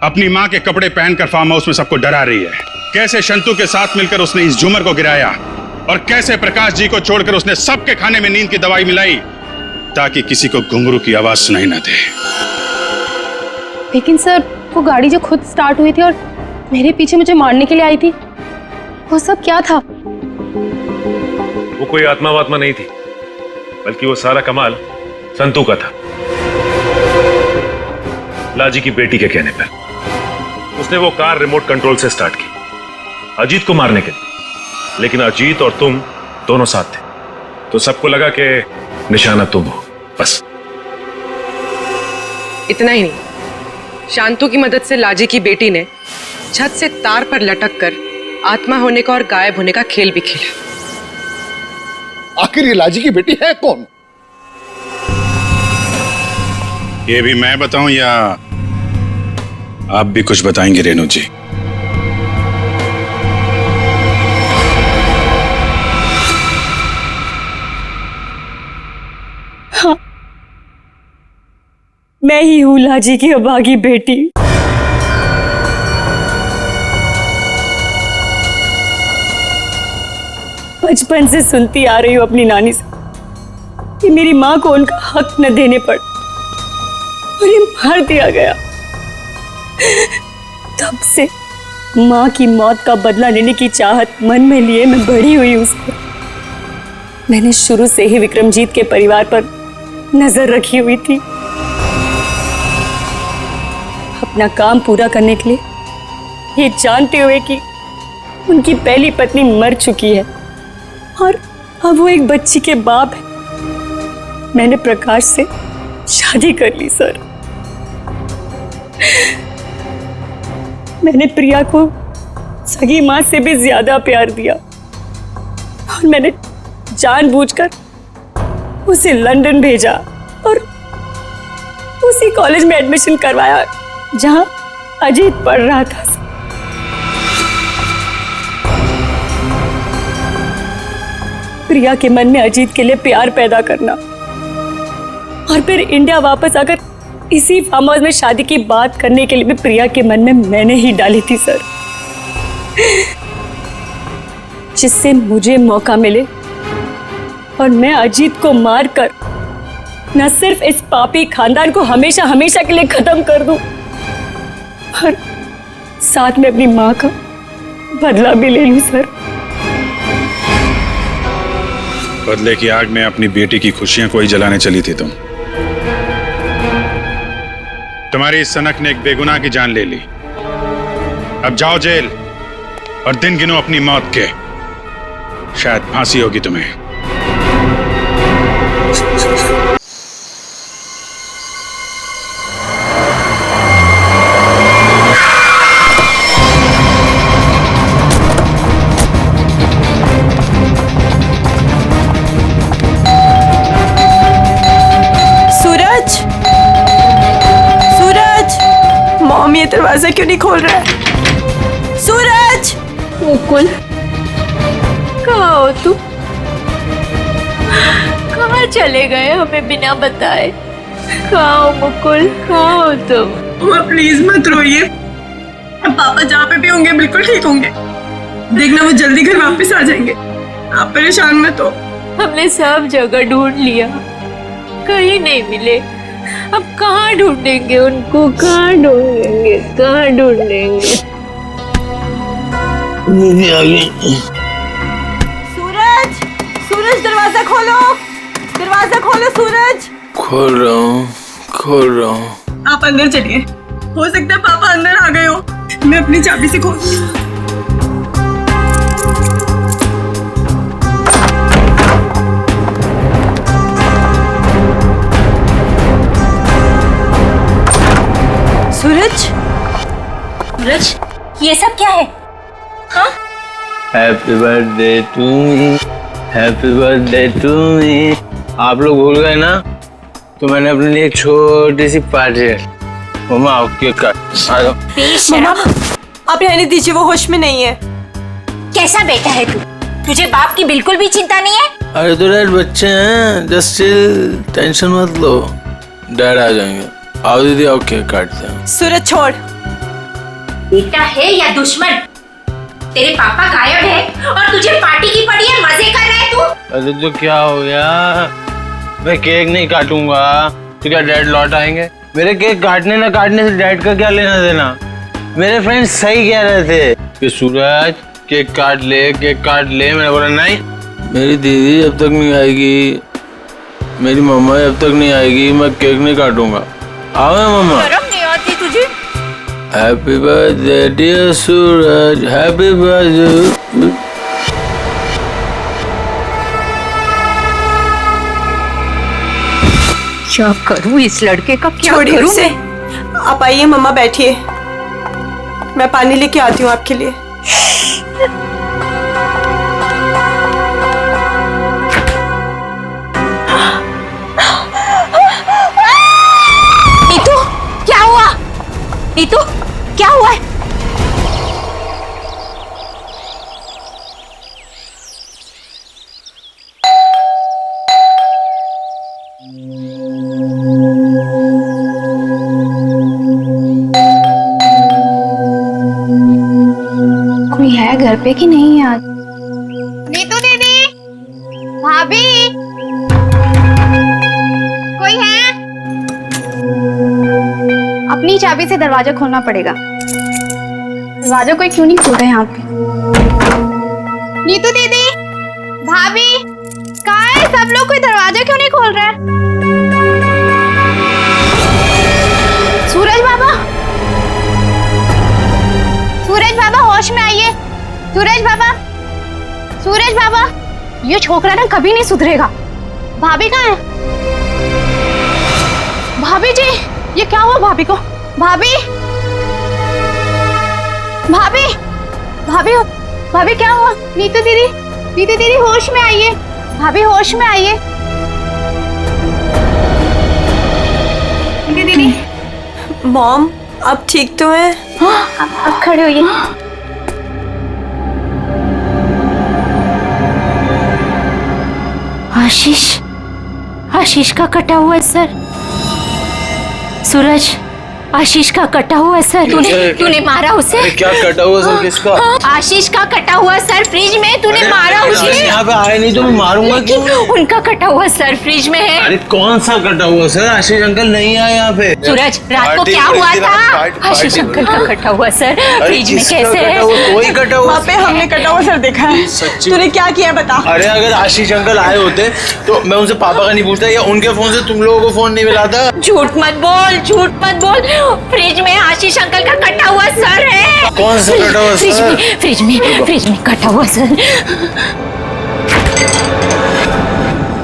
अपनी मां के कपड़े पहनकर फार्म हाउस में सबको डरा रही है, कैसे शंतु के साथ मिलकर उसने इस झूमर को गिराया और कैसे प्रकाश जी को छोड़कर उसने सबके खाने में नींद की दवाई मिलाई ताकि किसी को घुंघरू की आवाज सुनाई ना दे। लेकिन सर, वो गाड़ी जो खुद स्टार्ट हुई थी और मेरे पीछे मुझे मारने के लिए आई थी, वो सब क्या था? वो कोई आत्मा वात्मा नहीं थी, बल्कि वो सारा कमाल संतू का था। लाजी की बेटी के कहने पर उसने वो कार रिमोट कंट्रोल से स्टार्ट की अजीत को मारने के लिए, लेकिन अजीत और तुम दोनों साथ थे तो सबको लगा कि निशाना तुम हो। बस इतना ही नहीं, शांतु की मदद से लाजी की बेटी ने छत से तार पर लटक कर आत्मा होने का और गायब होने का खेल भी खेला। आखिर ये लाजी की बेटी है कौन? ये भी मैं बताऊं या आप भी कुछ बताएंगे रेणु जी? हाँ, मैं ही हूं लाजी की अभागी बेटी। बचपन से सुनती आ रही हूं अपनी नानी से कि मेरी मां को उनका हक न देने पर उन्हें मार दिया गया। तब से मां की मौत का बदला लेने की चाहत मन में लिए मैं बड़ी हुई उसको। मैंने शुरू से ही विक्रमजीत के परिवार पर नजर रखी हुई थी। अपना काम पूरा करने के लिए, ये जानते हुए कि उनकी पहली पत्नी मर चुकी है और अब वो एक बच्ची के बाप है, मैंने प्रकाश से शादी कर ली सर। मैंने प्रिया को सगी मां से भी ज्यादा प्यार दिया और मैंने जानबूझकर उसे लंदन भेजा और उसी कॉलेज में एडमिशन करवाया जहां अजीत पढ़ रहा था। प्रिया के मन में अजीत के लिए प्यार पैदा करना और फिर इंडिया वापस आकर इसी फार्म हाउस में शादी की बात करने के लिए भी प्रिया के मन में मैंने ही डाली थी सर, जिससे मुझे मौका मिले और मैं अजीत को मारकर न सिर्फ इस पापी खानदान को हमेशा हमेशा के लिए खत्म कर दूं और साथ में अपनी मां का बदला भी ले लूं सर। बदले की आग में अपनी बेटी की खुशियां कोई जलाने चली थी तुम। तुम्हारी इस सनक ने एक बेगुनाह की जान ले ली। अब जाओ जेल और दिन गिनो अपनी मौत के। शायद फांसी होगी तुम्हें। मॉम, ये दरवाजा क्यों नहीं खोल रहा है? सूरज! मुकुल, कहाँ हो तुम? कहाँ चले गए हमें बिना बताए? कहाँ हो मुकुल, कहाँ हो तुम? प्लीज मत रोइए, अब पापा जहाँ पे भी होंगे बिल्कुल ठीक होंगे। देखना वो जल्दी घर वापस आ जाएंगे, आप परेशान मत हो। हमने सब जगह ढूंढ लिया कहीं नहीं मिले। अब कहाँ ढूंढेंगे उनको, कहाँ ढूंढेंगे, कहाँ ढूंढेंगे? सूरज, सूरज दरवाजा खोलो, दरवाजा खोलो सूरज। खोल रहा हूँ। आप अंदर चलिए, हो सकता है पापा अंदर आ गए हो। मैं अपनी चाबी से खोलती हूँ। सूरज, सूरज, ये सब क्या है? हाँ? Happy birthday to me, happy birthday to me. आप लोग भूल गए ना, तो मैंने अपने लिए एक छोटी सी पार्टी है। मम्मा आओ केक काट। आ जाओ। मम्मा, आप रहने दीजिए, वो होश में नहीं है। कैसा बेटा है तू? तुझे बाप की बिल्कुल भी चिंता नहीं है? अरे तो डैड बच्चे हैं, जस्ट चिल, टेंशन मत लो, डैड आ जाएंगे। आओ दीदी, आओ केक काटते हैं। सूरज छोड़। बेटा है या दुश्मन? तेरे पापा गायब है और तुझे पार्टी की पड़ी है, मजे कर रहा है तू? अरे तो क्या हो गया, मैं केक नहीं काटूंगा तो क्या डैड लौट आएंगे? मेरे केक काटने ना काटने से डैड का क्या लेना देना? मेरे फ्रेंड्स सही कह रहे थे कि सूरज केक काट ले, केक काट ले। मैंने बोला नहीं, मेरी दीदी जब तक नहीं आएगी, मेरी मम्मा जब तक नहीं आएगी, मैं केक नहीं काटूंगा। आओ मम्मा। शर्म नहीं आती तुझे? हैप्पी बर्थडे डियर सूरज, हैप्पी बर्थडे। क्या करूं इस लड़के का, क्या छोड़िए करूं? उसे। आप आइए मम्मा, बैठिए, मैं पानी लेके आती हूँ आपके लिए। नीतू, क्या हुआ? नीतू, क्या हुआ है? कोई है घर पे कि नहीं आज? नीतू दीदी, भाभी, कोई है? अपनी चाबी से दरवाजा खोलना पड़ेगा। दरवाजा कोई क्यों नहीं खोल रहा है यहाँ पे? नीतू दीदी, भाभी, कहाँ है सब लोग? कोई दरवाजा क्यों नहीं खोल रहा है? सूरज बाबा, सूरज बाबा होश में आइए। सूरज बाबा, सूरज बाबा, ये छोकरा ना कभी नहीं सुधरेगा। भाभी कहाँ है? भाभी जी, ये क्या हुआ भाभी को? भाभी, भाभी, भाभी, भाभी क्या हुआ? नीतू दीदी, नीतू दीदी होश में आइए। भाभी होश में आइए। नीतू दीदी। मॉम, आप ठीक तो हैं? हाँ, अब खड़े होइए। आशीष, आशीष का कटा हुआ सर। सूरज, आशीष का कटा हुआ सर। तूने मारा उसे? अरे क्या कटा हुआ सर? किसका? आशीष का कटा हुआ सर फ्रिज में, तूने मारा उसे। यहाँ पे आए नहीं तो मैं मारूंगा क्यों? उनका कटा हुआ सर फ्रिज में है। अरे कौन सा कटा हुआ सर? आशीष अंकल नहीं आए यहाँ पे। सूरज, रात को क्या हुआ था? आशीष अंकल का कटा हुआ सर फ्रिज में कैसे है? कोई कटा हुआ? वहाँ पे हमने कटा हुआ सर देखा है। तूने क्या किया बता? अरे अगर आशीष अंकल आए होते तो मैं उनसे पापा का नहीं पूछता या उनके फोन से तुम लोगों को फोन नहीं मिलाता। झूठ मत बोल, झूठ मत बोल। फ्रिज में आशीष अंकल का कटा हुआ सर है। कौन सा कटा हुआ सर? फ्रिज में कटा हुआ सर।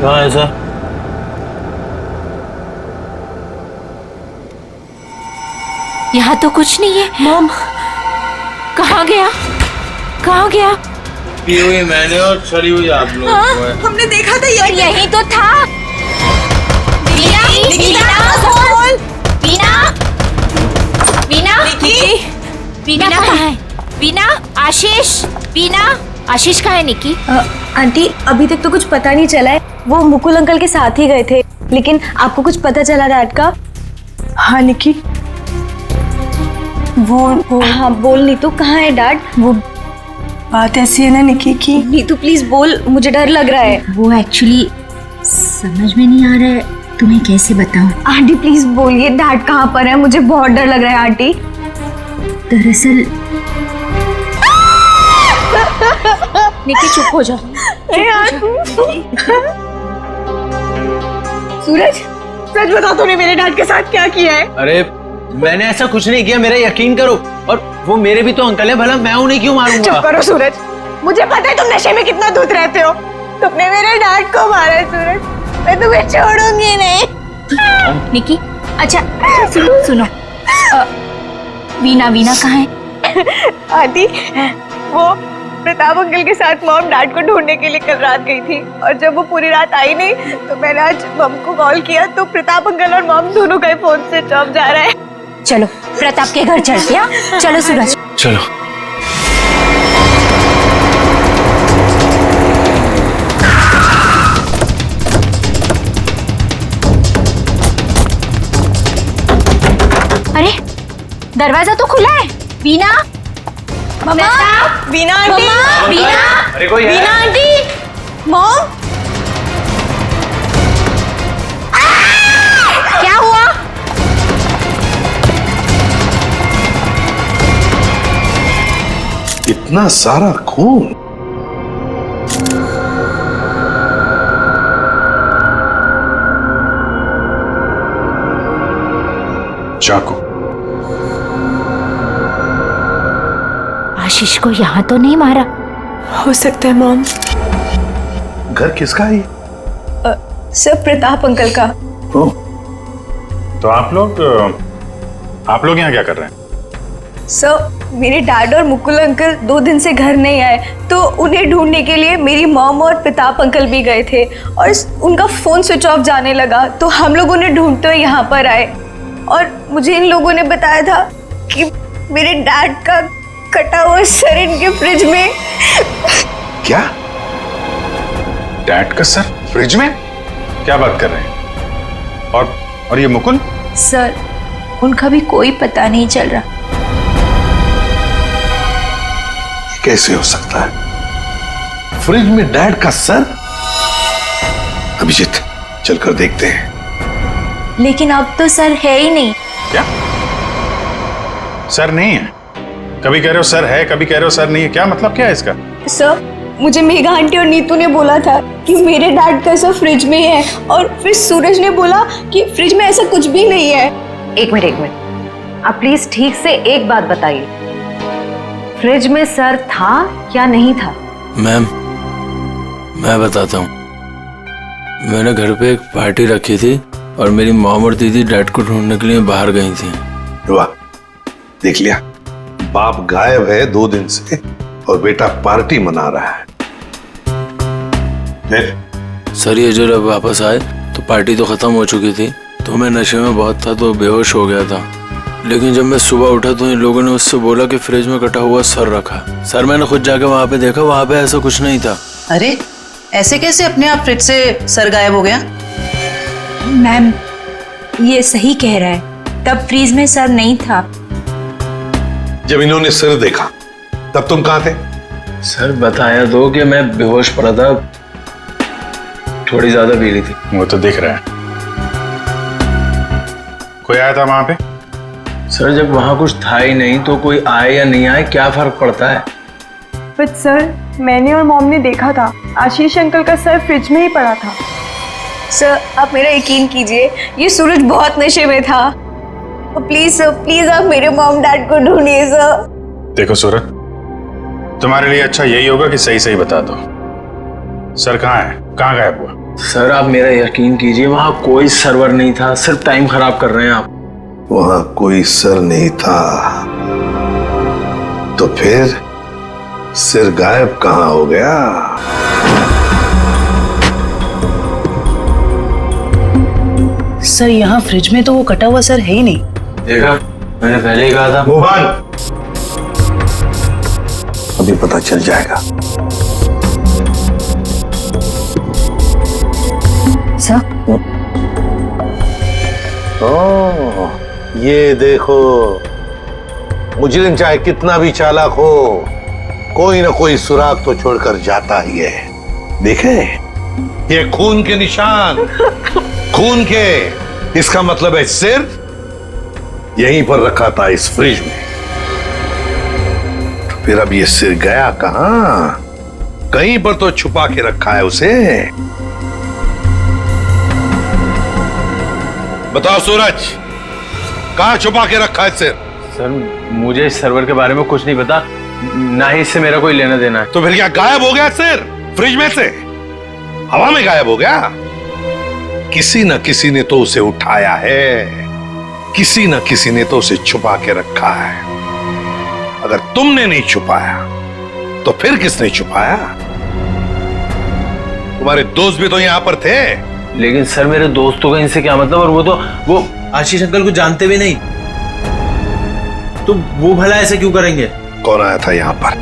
कहाँ है सर? यहाँ तो कुछ नहीं है। मॉम, कहाँ गया? कहाँ गया? पी हुई मैंने और छड़ी हुई आप लोग। हाँ, हमने देखा था यही तो था। वीना कहाँ है? वीना, आशीष, वीना, आशीष कहाँ है? निकी आंटी, अभी तक तो कुछ पता नहीं चला है। वो मुकुल अंकल के साथ ही गए थे, लेकिन आपको कुछ पता चला डैड का? हाँ निकी, वो हाँ बोल नीतू, कहाँ है डैड? वो बात ऐसी है ना निकी की। नीतू प्लीज बोल, मुझे डर लग रहा है। वो एक्चुअली समझ में नहीं आ रहा है तुम्हें कैसे बताऊं? आंटी प्लीज बोलिए डैड कहाँ पर है, मुझे बहुत डर लग रहा है आंटी। दरअसल निकी चुप हो जाओ। सूरज सच बता तूने मेरे डैड के साथ क्या किया है? अरे मैंने ऐसा कुछ नहीं किया, मेरा यकीन करो। और वो मेरे भी तो अंकल है, भला मैं उन्हें क्यों मारूंगा? चुप करो सूरज, मुझे पता है तुम नशे में कितना धुत रहते हो। तुमने मेरे डैड को मारा है सूरज, मैं तुम्हें छोड़ूंगी नहीं। निकी अच्छा सुनो वीना कहाँ है? आंटी वो प्रताप अंकल के साथ मॉम डैड को ढूंढने के लिए कल रात गई थी, और जब वो पूरी रात आई नहीं तो मैंने आज मॉम को कॉल किया तो प्रताप अंकल और मॉम दोनों का फोन स्विच ऑफ जा रहा है। चलो प्रताप के घर चलते हैं। चलो सूरज चलो। अरे दरवाजा तो खुला है। वीना मम्मा, वीना आंटी, वीना, अरे कोई है? वीना आंटी, मॉम, क्या हुआ? इतना सारा खून। चाकू। आशीष को यहाँ तो नहीं मारा? हो सकता है मॉम। घर किसका है? सर प्रताप अंकल का। तो आप लोग यहाँ क्या कर रहे हैं? सर मेरे डैड और मुकुल अंकल 2 दिन से घर नहीं आए, तो उन्हें ढूंढने के लिए मेरी मॉम और प्रताप अंकल भी गए थे और उनका फोन स्विच ऑफ जाने लगा, तो हम लोग उन्हें ढूंढते हुए यहाँ पर आए और मुझे इन लोगों ने बताया था कि मेरे डैड का कटा हुआ सर इनके फ्रिज में। क्या? डैड का सर फ्रिज में? क्या बात कर रहे हैं? और ये मुकुल? सर उनका भी कोई पता नहीं चल रहा। कैसे हो सकता है? फ्रिज में डैड का सर? अभिजीत चलकर देखते हैं। लेकिन अब तो सर है ही नहीं। क्या? सर नहीं है? कभी कह रहे हो सर है, कभी कह रहे हो सर नहीं है, क्या मतलब क्या है इसका? सर मुझे मेघा आंटी और नीतू ने बोला था कि मेरे डैड का सर फ्रिज में है, और फिर सूरज ने बोला कि फ्रिज में ऐसा कुछ भी नहीं है। एक मिनट आप प्लीज ठीक से एक बात बताइए, फ्रिज में सर था या नहीं था? मैम मैं बताता हूँ, मैंने घर पे एक पार्टी रखी थी और मेरी मॉम और दीदी डैड को ढूंढने के लिए बाहर गई थी। वाह, देख लिया, बाप गायब है 2 दिन से और बेटा पार्टी मना रहा है। सर ये जब वापस आए तो पार्टी तो खत्म हो चुकी थी, तो मैं नशे में बहुत था तो बेहोश हो गया था। लेकिन जब मैं सुबह उठा तो इन लोगों ने मुझसे बोला कि फ्रिज में कटा हुआ सर रखा। सर मैंने खुद जाकर वहाँ पे देखा, वहाँ पे ऐसा कुछ नहीं था। अरे ऐसे कैसे अपने आप फ्रिज से सर गायब हो गया? मैम ये सही कह रहा है, तब फ्रीज में सर नहीं था। जब इन्होंने सर देखा तब तुम कहाँ थे? सर बताया दो कि मैं बेहोश पड़ा था, थोड़ी ज्यादा पी ली थी। वो तो दिख रहा है। कोई आया था वहां पे? सर जब वहां कुछ था ही नहीं तो कोई आए या नहीं आए क्या फर्क पड़ता है? बट सर मैंने और मॉम ने देखा था, आशीष अंकल का सर फ्रिज में ही पड़ा था। सर आप मेरा यकीन कीजिए, ये सूरज बहुत नशे में था। प्लीज सर, प्लीज आप मेरे मॉम डैड को ढूंढिए सर। देखो सूरज, तुम्हारे लिए अच्छा यही होगा कि सही सही बता दो, सर कहाँ है, कहाँ गायब हुआ? सर आप मेरा यकीन कीजिए, वहां कोई सर्वर नहीं था, सिर्फ टाइम खराब कर रहे हैं आप। वहां कोई सर नहीं था तो फिर सिर गायब कहाँ हो गया? सर यहाँ फ्रिज में तो वो कटा हुआ सर है ही नहीं। देखा, मैंने पहले ही कहा था। मोहन, अभी पता चल जाएगा। सर ओह, ये देखो, मुजरिम चाहे कितना भी चालाक हो, कोई ना कोई सुराग तो छोड़कर जाता ही है। देखे ये खून के निशान। खून के। इसका मतलब है सिर यहीं पर रखा था इस फ्रिज में। तो फिर अब ये सिर गया कहां? कहीं पर तो छुपा के रखा है उसे। बताओ सूरज, कहां छुपा के रखा है सिर? सर मुझे इस सर्वर के बारे में कुछ नहीं पता, ना ही इससे मेरा कोई लेना देना है। तो फिर क्या गायब हो गया सिर फ्रिज में से? हवा में गायब हो गया? किसी न किसी ने तो उसे उठाया है, किसी न किसी ने तो उसे छुपा के रखा है। अगर तुमने नहीं छुपाया तो फिर किसने छुपाया? तुम्हारे दोस्त भी तो यहां पर थे। लेकिन सर मेरे दोस्तों का इनसे क्या मतलब? और वो आशीष अंकल को जानते भी नहीं, तो वो भला ऐसे क्यों करेंगे? कौन आया था यहाँ पर?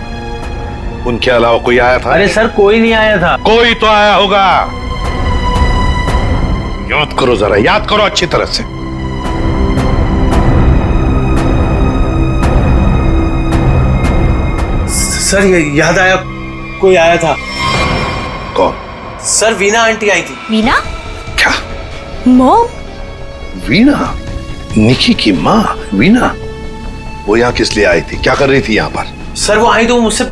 उनके अलावा कोई आया था? अरे सर कोई नहीं आया था। कोई तो आया होगा। याद करो जरा, याद करो अच्छी तरह से। सर ये याद आया, कोई आया था। कौन? सर वीना आंटी आई थी। वीना? क्या? मॉम? वीना? निकी की माँ वीना? वो यहाँ किस लिए आई थी? क्या कर रही थी यहाँ पर? सर वो आई तो मुझसे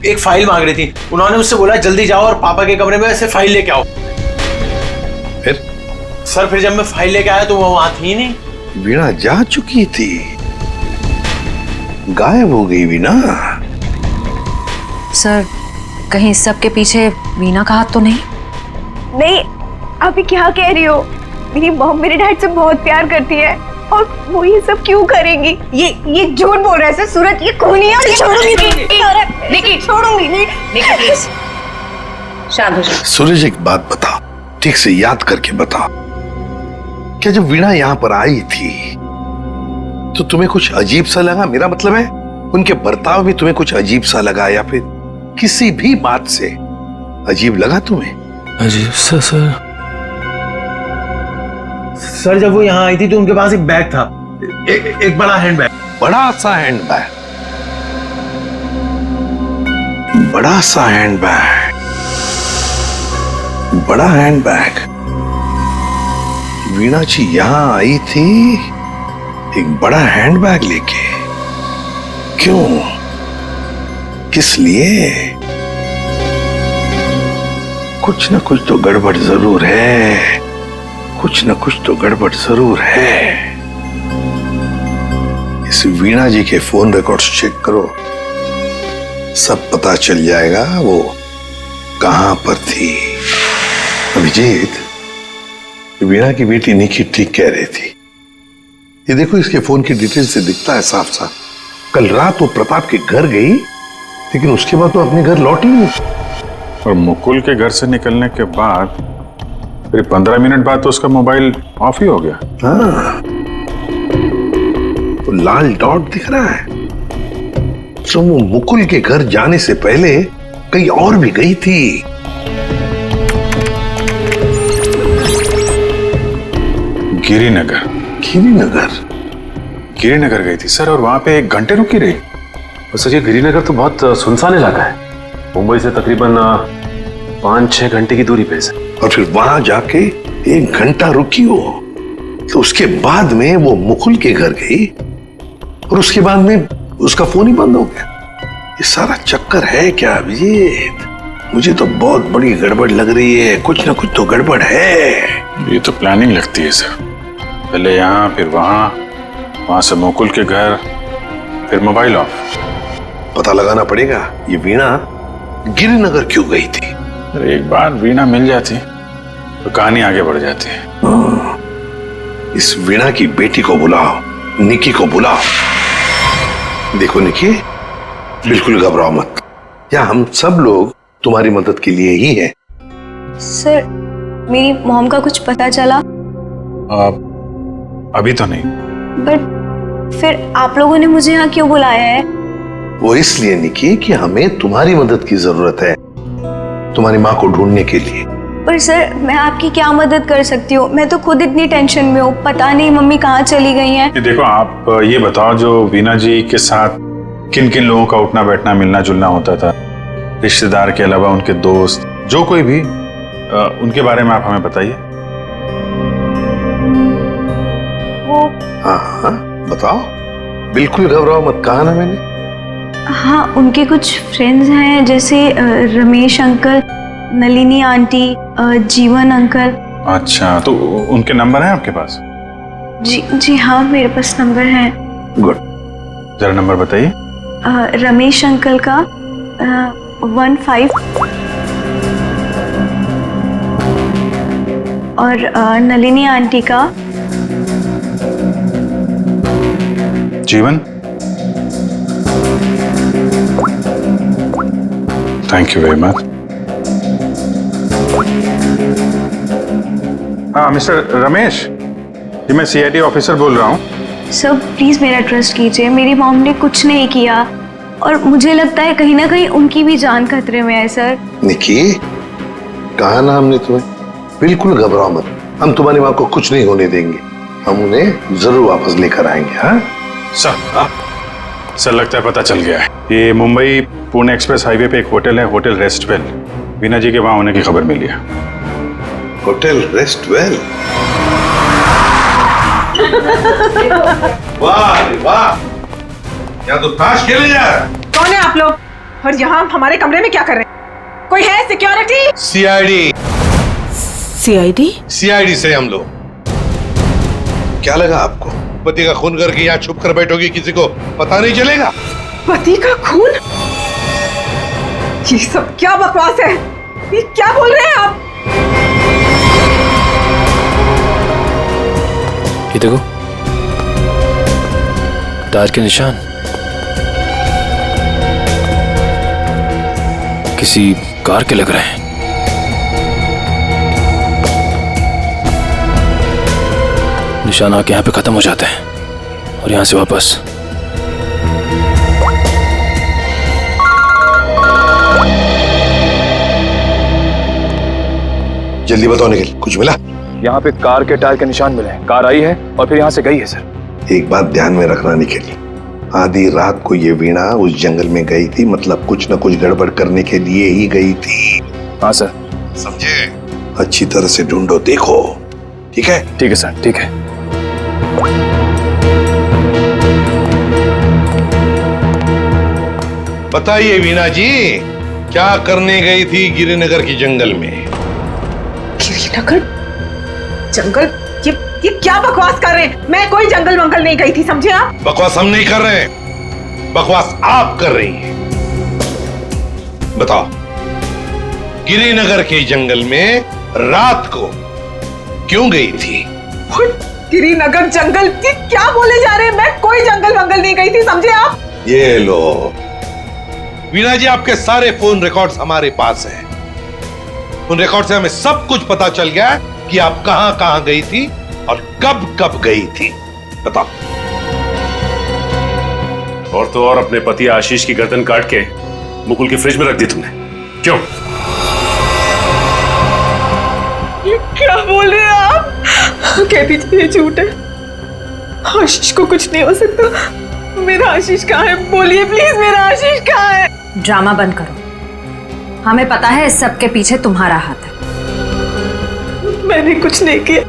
एक फाइल मांग रही थी। उन्होंने मुझसे बोला जल्दी जाओ और पापा के कमरे में से फाइल लेके आओ। फिर? सर फिर जब मैं फाइल लेके आया तो वो वहां थी नहीं। वीणा जा चुकी थी, गायब हो गई वीणा। सर कहीं इस सब के पीछे वीना का हाथ तो नहीं? नहीं, अभी क्या कह रही हो? मेरी मॉम मेरे डैड से बहुत प्यार करती है और वो ये सब क्यों करेंगी? ये झूठ बोल रहा है सर। सूरज ये खूनी है और ये छोड़ूंगी नहीं। देखिए छोड़ूंगी नहीं। देखिए प्लीज शांत हो जाओ। सूरज एक बात बताओ, ठीक से याद करके बताओ, क्या जब वीणा यहाँ पर आई थी तो तुम्हें कुछ अजीब सा लगा? मेरा मतलब है उनके बर्ताव में तुम्हें कुछ अजीब सा लगा, या फिर किसी भी बात से अजीब लगा तुम्हें? अजीब सा सर जब वो यहाँ आई थी तो उनके पास एक बैग था, एक बड़ा हैंड बैग। बड़ा सा हैंड बैग? बड़ा सा हैंड बैग? बड़ा हैंड बैग? वीणा जी यहां आई थी एक बड़ा हैंड बैग लेके? क्यों? किस लिए? कुछ ना कुछ तो गड़बड़ जरूर है, कुछ ना कुछ तो गड़बड़ जरूर है। इस वीणा जी के फोन रिकॉर्ड्स चेक करो, सब पता चल जाएगा वो कहां पर थी। अभिजीत, वीणा की बेटी निकी ठीक कह रही थी। ये देखो इसके फोन की डिटेल से दिखता है साफ साफ, कल रात वो प्रताप के घर गई लेकिन उसके बाद तो अपने घर लौटी नहीं। और मुकुल के घर से निकलने के बाद फिर 15 मिनट बाद तो उसका मोबाइल ऑफ ही हो गया। हाँ, तो लाल डॉट दिख रहा है, तो वो मुकुल के घर जाने से पहले कहीं और भी गई थी। गिरिनगर। गिरिनगर? गिरिनगर गई थी सर, और वहां पे 1 घंटे रुकी रही। और सर ये गिरिनगर तो बहुत सुनसान इलाका है, मुंबई से तकरीबन 5-6 घंटे की दूरी पे है। और फिर वहां जाके 1 घंटा रुकी हो, तो उसके बाद में वो मुकुल के घर गई और उसके बाद में उसका फोन ही बंद हो गया। ये सारा चक्कर है क्या अभिजीत? मुझे तो बहुत बड़ी गड़बड़ लग रही है, कुछ ना कुछ तो गड़बड़ है। ये तो प्लानिंग लगती है सर, पहले यहाँ फिर वहां से मुकुल के घर, फिर मोबाइल ऑफ। पता लगाना पड़ेगा ये वीणा गिरिनगर क्यों गई थी। अरे एक बार वीणा मिल जाती तो कहानी आगे बढ़ जाती है। इस वीणा की बेटी को बुलाओ, निकी को बुलाओ। देखो निकी, बिल्कुल घबराओ मत, यहाँ हम सब लोग तुम्हारी मदद के लिए ही हैं। सर मेरी मॉम का कुछ पता चला? अभी तो नहीं। बट फिर आप लोगों ने मुझे यहाँ क्यों बुलाया है? वो इसलिए निकी कि हमें तुम्हारी मदद की जरूरत है, तुम्हारी माँ को ढूंढने के लिए। पर सर मैं आपकी क्या मदद कर सकती हूँ? मैं तो खुद इतनी टेंशन में हूँ, पता नहीं मम्मी कहाँ चली गई हैं। देखो आप ये बताओ, जो वीणा जी के साथ किन किन लोगों का उठना बैठना मिलना जुलना होता था, रिश्तेदार के अलावा उनके दोस्त, जो कोई भी, उनके बारे में आप हमें बताइए। हाँ हाँ बताओ, बिल्कुल घबराओ मत, कहा ना मैंने। हाँ, उनके कुछ फ्रेंड्स हैं, जैसे रमेश अंकल, नलिनी आंटी, जीवन अंकल। अच्छा, तो उनके नंबर हैं आपके पास? जी हाँ, मेरे पास नंबर है। गुड, जरा नंबर बताइए। रमेश अंकल का 15 और नलिनी आंटी का जीवन। Thank you very much. हाँ मिस्टर रमेश, ये मैं सीआईडी ऑफिसर बोल रहा हूँ। सर प्लीज मेरा ट्रस्ट कीजिए, मेरी मॉम ने कुछ नहीं किया और मुझे लगता है कहीं ना कहीं उनकी भी जान खतरे में है। सर निकी, कहा ना हमने तुम्हें, बिल्कुल घबराओ मत, हम तुम्हारी माँ को कुछ नहीं होने देंगे, हम उन्हें जरूर वापस लेकर आएंगे। हाँ सर लगता है पता चल गया है। ये मुंबई पुणे एक्सप्रेस हाईवे पे एक होटल है, होटल रेस्टवेल। वीना जी के वहां होने की खबर मिली है। होटल रेस्टवेल? वाह वाह, यहाँ तो ताश खेले जा रहा है। कौन है आप लोग और यहाँ हमारे कमरे में क्या कर रहे हैं? कोई है सिक्योरिटी? सीआईडी। सीआईडी? सीआईडी से हम लोग। क्या लगा आपको, पति का खून करके यहाँ छुप कर बैठोगी, किसी को पता नहीं चलेगा? पति का खून? ये सब क्या बकवास है? ये क्या बोल रहे हैं आप? ये देखो, टायर के निशान किसी कार के लग रहे हैं। निशान आके यहाँ पे खत्म हो जाते हैं और यहाँ से वापस। जल्दी बताओ निखिल, कुछ मिला? यहाँ पे कार के टायर के निशान मिले हैं, कार आई है और फिर यहाँ से गई है सर। एक बात ध्यान में रखना निखिल, आधी रात को ये वीणा उस जंगल में गई थी, मतलब कुछ न कुछ गड़बड़ करने के लिए ही गई थी। हाँ सर। समझे? अच्छी तरह से ढूंढो, देखो। ठीक है? ठीक है सर, ठीक है। बताइए वीणा जी, क्या करने गई थी गिरिनगर की जंगल में? गिरिनगर जंगल? ये क्या बकवास कर रहे हैं? मैं कोई जंगल वंगल नहीं गई थी, समझे आप? बकवास हम नहीं कर रहे हैं, बकवास आप कर रही हैं। बताओ, गिरिनगर के जंगल में रात को क्यों गई थी? गिरिनगर जंगल? ये क्या बोले जा रहे हैं? मैं कोई जंगल वंगल नहीं गई थी, समझे आप? ये लो वीणा जी, आपके सारे फोन रिकॉर्ड्स हमारे पास हैं। उन रिकॉर्ड से हमें सब कुछ पता चल गया कि आप कहां कहां गई थी और कब कब गई थी। बताओ। और तो और अपने पति आशीष की गर्दन काट के मुकुल की फ्रिज में रख दी तुमने, क्यों? ये क्या बोल रहे हैं आप? कहती थी ये झूठ है, आशीष को कुछ नहीं हो सकता। मेरा आशीष कहाँ है? बोलिए प्लीज, मेरा आशीष कहाँ है? ड्रामा बंद करो, हमें पता है इस सब के पीछे तुम्हारा हाथ है। मैंने कुछ नहीं किया,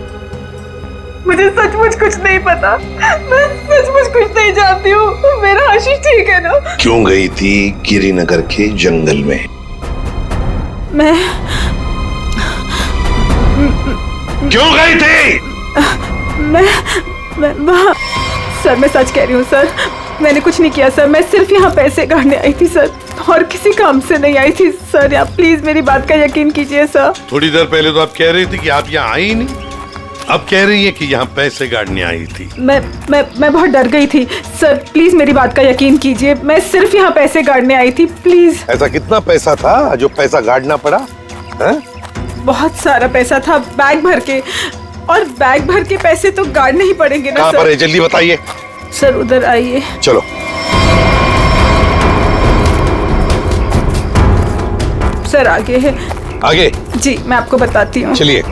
मुझे सचमुच कुछ नहीं पता, मैं सचमुच कुछ नहीं जानती हूँ। मेरा आशीष ठीक है ना? क्यों गई थी गिरिनगर के जंगल में? मैं क्यों गई थी? मैं वहाँ, सर मैं सच कह रही हूँ सर, मैंने कुछ नहीं किया सर, मैं सिर्फ यहाँ पैसे काटने आई थी सर, और किसी काम से नहीं आई थी सर। आप प्लीज मेरी बात का यकीन कीजिए सर। थोड़ी देर पहले तो आप कह रही थी कि आप यहाँ आई नहीं, अब कह रही है कि यहाँ पैसे गाड़ने आई थी। मैं बहुत डर गई थी सर, प्लीज मेरी बात का यकीन कीजिए, मैं सिर्फ यहाँ पैसे गाड़ने आई थी, प्लीज। ऐसा कितना पैसा था जो पैसा गाड़ना पड़ा? है? बहुत सारा पैसा था, बैग भर के, और बैग भर के पैसे तो गाड़ने ही पड़ेंगे ना कहाँ सर। पर है? जल्दी बताइए। सर उधर आइए। चलो। सर आगे है। आगे? जी मैं आपको बताती हूँ। चलिए।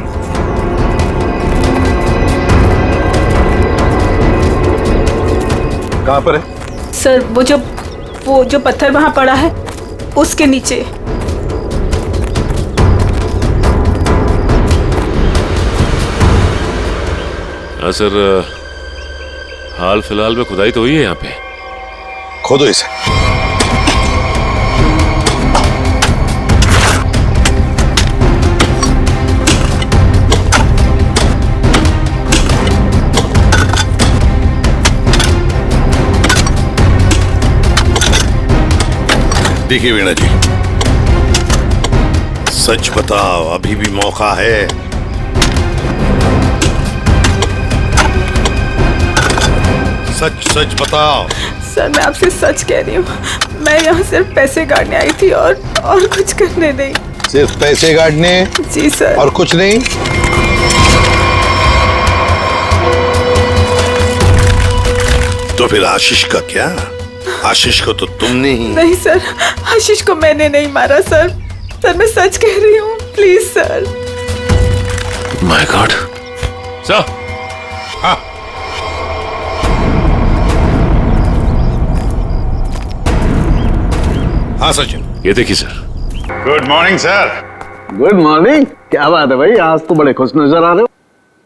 कहाँ पर है? सर वो जो पत्थर वहाँ पड़ा है उसके नीचे। हाँ सर, हाल फिलहाल में खुदाई तो हुई है यहाँ पे। खोदो इसे। देखिए वीणा जी, सच बताओ, अभी भी मौका है। सच सच बताओ। सर मैं आपसे सच कह रही हूँ, मैं यहाँ सिर्फ पैसे काटने आई थी और कुछ करने नहीं। सिर्फ पैसे काटने? जी सर। और कुछ नहीं? तो फिर आशीष का क्या? आशीष को तो तुमने ही। नहीं सर, आशीष को मैंने नहीं मारा सर। सर मैं सच कह रही हूँ, please sir. My God. Sir. हाँ। हाँ सचिन। ये देखिए sir. Good morning sir. Good morning. क्या बात है भाई, आज तो बड़े खुश नजर आ रहे हो।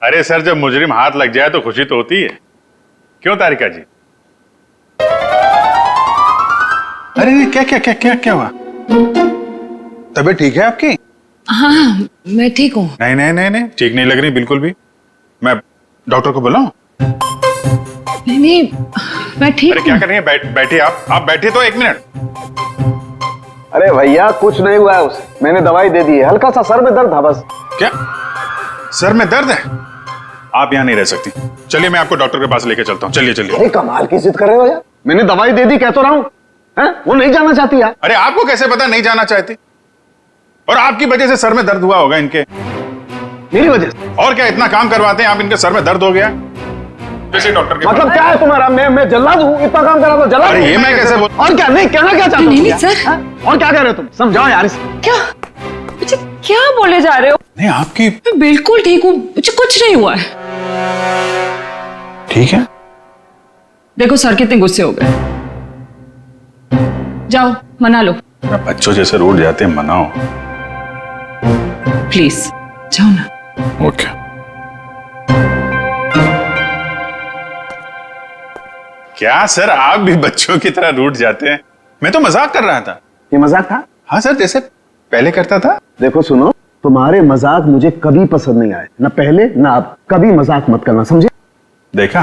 अरे सर, जब मुजरिम हाथ लग जाए तो खुशी तो होती है, क्यों तारिका जी? अरे क्या क्या क्या क्या क्या हुआ? तबीयत ठीक है आपकी? हाँ मैं ठीक हूँ। नहीं नहीं नहीं नहीं, ठीक नहीं लग रही बिल्कुल भी। मैं डॉक्टर को बुलाऊं? नहीं मैं ठीक। अरे क्या कर रही है? बैठिए आप बैठिए तो 1 मिनट। अरे भैया कुछ नहीं हुआ है उसे, मैंने दवाई दे दी है, हल्का सा सर में दर्द था बस। क्या सर में दर्द है? आप यहाँ नहीं रह सकती, चलिए मैं आपको डॉक्टर के पास लेके चलता हूँ। चलिए चलिए। अरे कमाल की जिद कर रहे हो यार, मैंने दवाई दे दी, कह तो रहा हूँ। वो नहीं जाना चाहती यार। अरे आपको कैसे पता नहीं जाना चाहती? और आपकी वजह से सर में दर्द हुआ होगा इनके। मेरी वजह से? और क्या, इतना काम करवाते हैं आप, इनके सर में दर्द हो गया। जैसे डॉक्टर के मतलब क्या है तुम्हारा? मैं जल्लाद हूँ, इतना काम करा तो जल्लाद? अरे ये मैं कैसे बोल? और क्या? नहीं कहना क्या चाहते हो? नहीं सर। और क्या कह रहे हो तुम? समझाओ यार इसे। क्या मुझे क्या बोले जा रहे हो? नहीं आपकी। मैं बिल्कुल ठीक हूँ, मुझे कुछ नहीं हुआ है। ठीक है। देखो सर कितने गुस्से हो गए, जाओ मना लो। बच्चों जैसे रूठ जाते हैं, मनाओ प्लीज, जाओ ना। ओके। क्या सर, आप भी बच्चों की तरह रूठ जाते हैं? मैं तो मजाक कर रहा था। ये मजाक था? हाँ सर, जैसे पहले करता था। देखो सुनो, तुम्हारे मजाक मुझे कभी पसंद नहीं आए, ना पहले ना अब। कभी मजाक मत करना, समझे? देखा?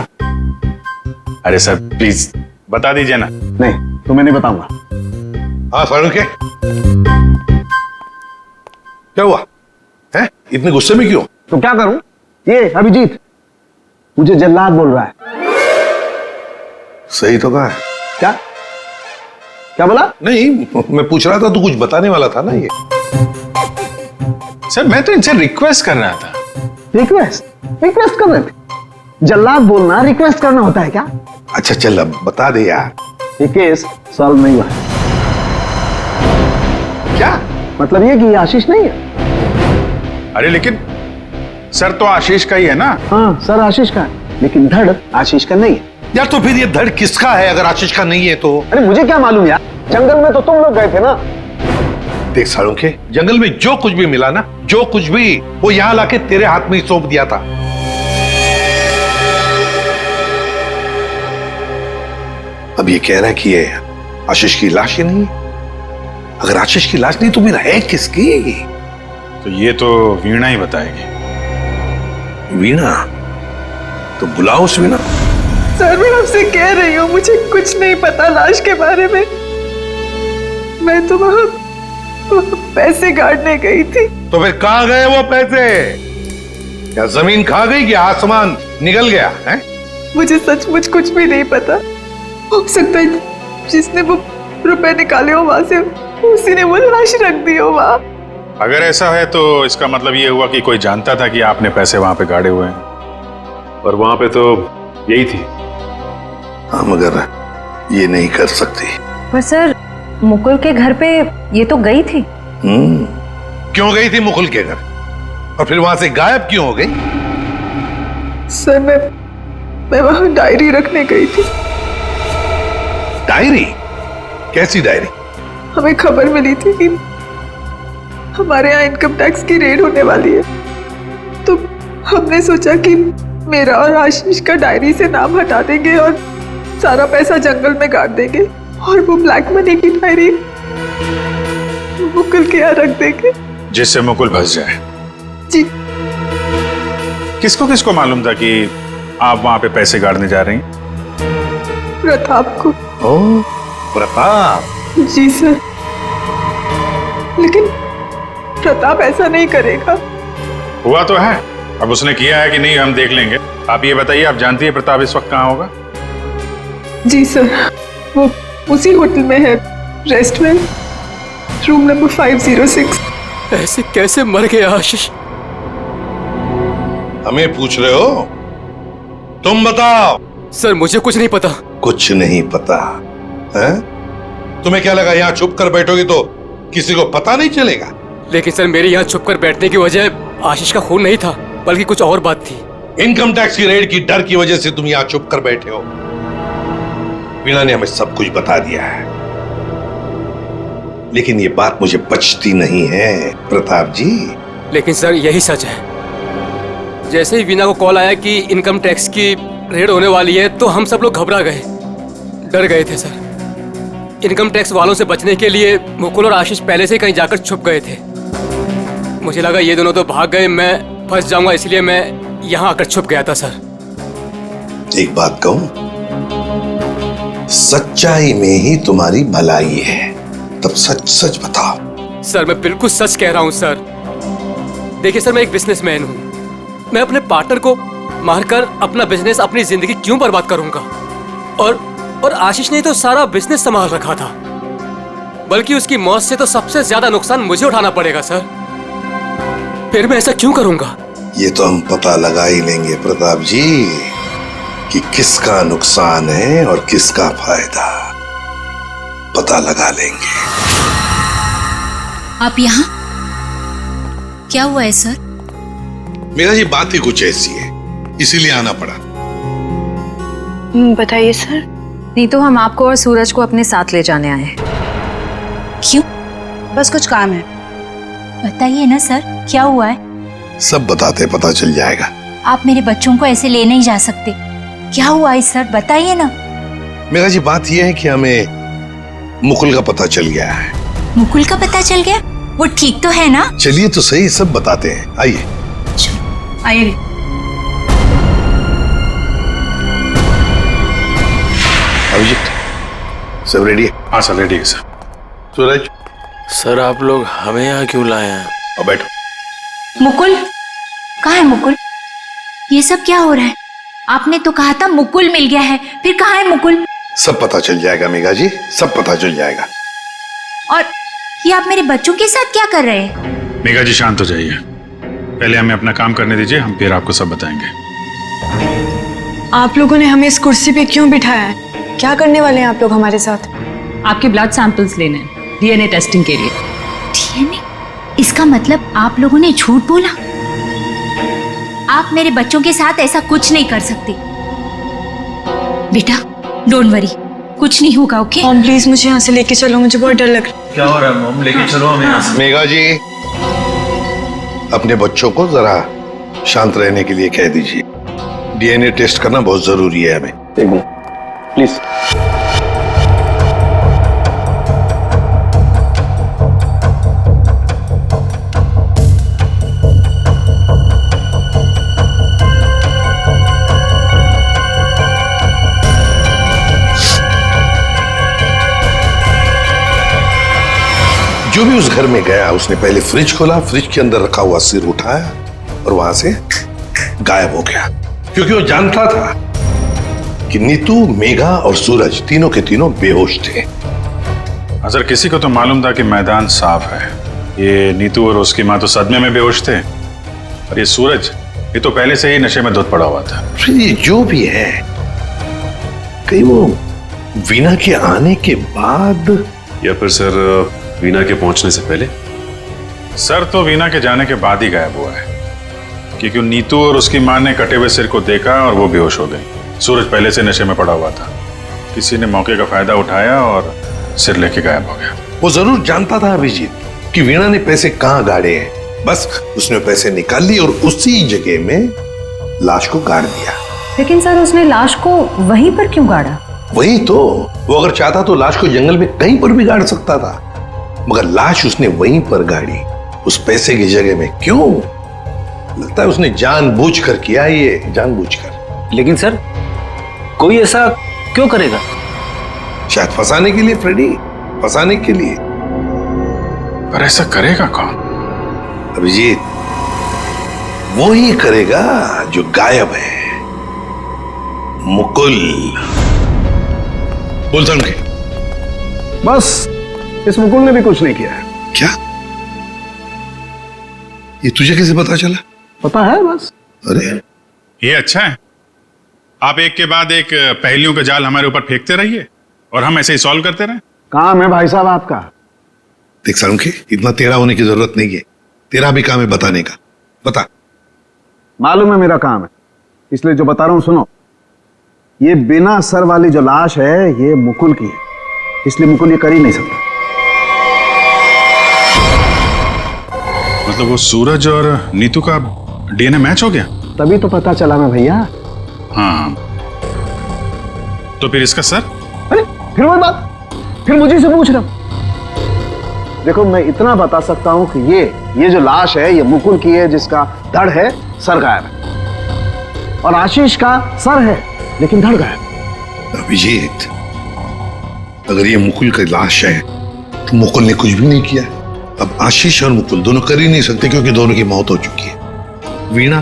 अरे सर प्लीज बता दीजिए ना। नहीं तो मैं नहीं बताऊंगा। हाँ फारूक है, क्या हुआ है? इतने गुस्से में क्यों? तो क्या करूं? ये अभिजीत मुझे जल्लाद बोल रहा है। सही तो कहा है। क्या क्या बोला? नहीं मैं पूछ रहा था, तू कुछ बताने वाला था ना। ये सर मैं तो इनसे रिक्वेस्ट कर रहा था। रिक्वेस्ट कर रहे थे? जल्लाद बोलना रिक्वेस्ट करना होता है क्या? अच्छा चल अब बता दे यार। ये केस सॉल्व नहीं हुआ। क्या मतलब ये कि ये आशीष नहीं है। अरे लेकिन सर तो आशीष का ही है ना। हाँ सर आशीष का है, लेकिन धड़ आशीष का नहीं है। यार तो फिर ये धड़ किसका है अगर आशीष का नहीं है तो? अरे मुझे क्या मालूम यार, जंगल में तो तुम लोग गए थे ना। देख साळुंखे, जंगल में जो कुछ भी मिला ना, जो कुछ भी, वो यहाँ लाके तेरे हाथ में ही सौंप दिया था। अब ये कह रहा है कि ये आशीष की लाश ही नहीं है। अगर आशीष की लाश नहीं तो फिर है किसकी? तो ये तो वीणा ही बताएगी। वीणा? तो बुलाओ उस वीणा। सर मैं आपसे कह रही हूँ, मुझे कुछ नहीं पता लाश के बारे में। मैं तो वहां पैसे काटने गई थी। तो फिर कहाँ गए वो पैसे? क्या जमीन खा गई कि आसमान निकल गया है? मुझे सचमुच कुछ भी नहीं पता। हो सकता है जिसने वो रुपए निकाले हो वहां से, उसी ने वो लाश रख दी हो वहां। अगर ऐसा है तो इसका मतलब ये हुआ कि कोई जानता था कि आपने पैसे वहां पे गाड़े हुए हैं, और वहां पे तो यही थी। हाँ मगर ये नहीं कर सकती। पर सर मुकुल के घर पे ये तो गई थी। क्यों गई थी मुकुल के घर? और फिर वहां से गायब क्यों हो गई? सर मैं वहां डायरी रखने गई थी। डायरी? कैसी डायरी? हमें खबर मिली थी कि हमारे यहाँ इनकम टैक्स की रेड होने वाली है, तो हमने सोचा कि मेरा और आशीष का डायरी से नाम हटा देंगे और सारा पैसा जंगल में गाड़ देंगे और वो ब्लैक मनी की डायरी मुकुल के यहाँ रख देंगे जिससे मुकुल फंस जाए। जी। किसको किसको मालूम था कि आप वहां पे पैसे गाड़ने जा रही हैं? प्रताप को। ओह, प्रताप। जी सर, लेकिन प्रताप ऐसा नहीं करेगा। हुआ तो है, अब उसने किया है कि नहीं हम देख लेंगे। आप ये बताइए, आप जानती है प्रताप इस वक्त कहाँ होगा? जी सर, वो उसी होटल में है, रेस्टोरेंट, रूम नंबर 506। ऐसे कैसे मर गया आशीष? हमें पूछ रहे हो? तुम बताओ। सर मुझे कुछ नहीं पता। कुछ नहीं पता है? तुम्हें क्या लगा यहाँ छुप कर बैठोगे तो किसी को पता नहीं चलेगा? लेकिन सर मेरे यहाँ छुप कर बैठने की वजह आशीष का खून नहीं था, बल्कि कुछ और बात थी। इनकम टैक्स की रेड की डर की वजह से तुम यहाँ छुप कर बैठे हो। वीणा ने हमें सब कुछ बता दिया है, लेकिन ये बात मुझे बचती नहीं है प्रताप जी। लेकिन सर यही सच है। जैसे ही वीणा को कॉल आया कि इनकम टैक्स की रेड होने वाली है तो हम सब लोग घबरा गए, डर गए थे सर। इनकम टैक्स वालों से बचने के लिए मुकुल और आशीष पहले से कहीं जाकर छुप गए थे। मुझे लगा ये दोनों तो भाग गए, मैं फंस जाऊंगा, इसलिए मैं यहाँ आकर छुप गया था सर। एक बात कहूं, सच्चाई में ही तुम्हारी भलाई है, तब सच सच बताओ। सर मैं बिल्कुल सच कह रहा हूँ सर। देखिए सर, मैं एक बिजनेसमैन हूँ। मैं अपने पार्टनर को मारकर अपना बिजनेस, अपनी जिंदगी क्यों बर्बाद करूंगा? और आशीष ने तो सारा बिजनेस संभाल रखा था, बल्कि उसकी मौत से तो सबसे ज्यादा नुकसान मुझे उठाना पड़ेगा सर। फिर मैं ऐसा क्यों करूंगा? ये तो हम पता लगा ही लेंगे प्रताप जी कि किसका नुकसान है और किसका फायदा, पता लगा लेंगे। आप यहाँ? क्या हुआ है सर? मेरा जी बात ही कुछ ऐसी है, इसीलिए आना पड़ा। बताइए सर। नहीं तो हम आपको और सूरज को अपने साथ ले जाने आए हैं। क्यों? बस कुछ काम है। बताइए ना सर, क्या हुआ है? सब बताते पता चल जाएगा। आप मेरे बच्चों को ऐसे ले नहीं जा सकते। क्या हुआ है सर, बताइए ना। मेरा जी बात यह है कि हमें मुकुल का पता चल गया है। मुकुल का पता चल गया? वो ठीक तो है ना? चलिए तो सही, सब बताते हैं, आइए। आइए। अभिजीत, सब रेडी है? हाँ सर, रेडी है सर। सूरज। सर आप लोग हमें यहाँ क्यों लाए हैं? अब बैठो। मुकुल कहाँ है? मुकुल, ये सब क्या हो रहा है? आपने तो कहा था मुकुल मिल गया है, फिर कहाँ है मुकुल? सब पता चल जाएगा मेघा जी, सब पता चल जाएगा। और ये आप मेरे बच्चों के साथ क्या कर रहे हैं? मेघा जी शांत हो जाइए, पहले हमें अपना काम करने दीजिए, हम फिर आपको सब बताएंगे। आप लोगों ने हमें इस कुर्सी पे क्यों बिठाया है? क्या करने वाले हैं आप लोग हमारे साथ? आपके ब्लड सैंपल्स लेने हैं डीएनए टेस्टिंग के लिए। डीएनए? इसका मतलब आप लोगों ने झूठ बोला? आप मेरे बच्चों के साथ ऐसा कुछ नहीं कर सकते। बेटा डोंट वरी, कुछ नहीं होगा, ओके? मॉम प्लीज मुझे यहाँ से लेके चलो, मुझे बहुत डर लग रहा है। क्या हो रहा है मॉम? लेके चलो हमें यहाँ से। मेघा जी, अपने बच्चों को जरा शांत रहने के लिए कह दीजिए। डीएनए टेस्ट करना बहुत जरूरी है हमें। एक मिनट प्लीज। जो भी उस घर में गया उसने पहले फ्रिज खोला, फ्रिज के अंदर रखा हुआ सिर उठाया और वहां से गायब हो गया, क्योंकि वो जानता था कि नीतू, मेघा और सूरज तीनों के तीनों बेहोश थे। सर किसी को तो मालूम था कि मैदान साफ है। ये नीतू और उसकी माँ तो सदमे में बेहोश थे, और ये सूरज, ये तो पहले से ही नशे में धुत पड़ा हुआ था। ये जो भी है, कहीं वो वीणा के आने के बाद या फिर सर वीणा के पहुंचने से पहले? सर तो वीणा के जाने के बाद ही गायब हुआ है, क्योंकि नीतू और उसकी माँ ने कटे हुए सिर को देखा और वो बेहोश हो गई। सूरज पहले से नशे में पड़ा हुआ था, किसी ने मौके का फायदा उठाया और सिर लेके गायब हो गया। वो जरूर जानता था अभिजीत कि वीणा ने पैसे कहाँ गाड़े हैं, बस उसने पैसे निकाल लिए और उसी जगह में लाश को गाड़ दिया। लेकिन सर उसने लाश को वहीं पर क्यों गाड़ा? वही तो, वो अगर चाहता तो लाश को जंगल में कहीं पर भी गाड़ सकता था, मगर लाश उसने वहीं पर गाड़ी, उस पैसे की जगह में। क्यों? लगता है उसने जानबूझकर किया, ये जानबूझकर। लेकिन सर कोई ऐसा क्यों करेगा? शायद फंसाने के लिए फ्रेडी, फंसाने के लिए। पर ऐसा करेगा कौन? अभिजीत, वो ही करेगा जो गायब है, मुकुल। बोल समझे? बस इस मुकुल ने भी कुछ नहीं किया है। क्या? ये तुझे कैसे पता चला? पता है बस। अरे ये अच्छा है, आप एक के बाद एक पहेलियों का जाल हमारे ऊपर फेंकते रहिए और हम ऐसे ही सॉल्व करते रहें। काम है भाई साहब आपका। देख सालुंखे, इतना टेढ़ा होने की जरूरत नहीं है, तेरा भी काम है बताने का। बता। मालूम है मेरा काम है, इसलिए जो बता रहा हूं सुनो। ये बिना सर वाली जो लाश है ये मुकुल की है, इसलिए मुकुल ये कर ही नहीं सकता। मतलब वो सूरज और नीतू का डीएनए मैच हो गया? तभी तो पता चला ना भैया। हाँ, तो फिर इसका सर? अरे फिर वही बात, फिर मुझे से पूछ रहा। देखो मैं इतना बता सकता हूं कि ये जो लाश है ये मुकुल की है, जिसका धड़ है, सर गायब है। और आशीष का सर है लेकिन धड़ गायब। अभिजीत, अगर ये मुकुल की लाश है तो मुकुल ने कुछ भी नहीं किया। अब आशीष और मुकुल दोनों कर ही नहीं सकते क्योंकि दोनों की मौत हो चुकी है। वीणा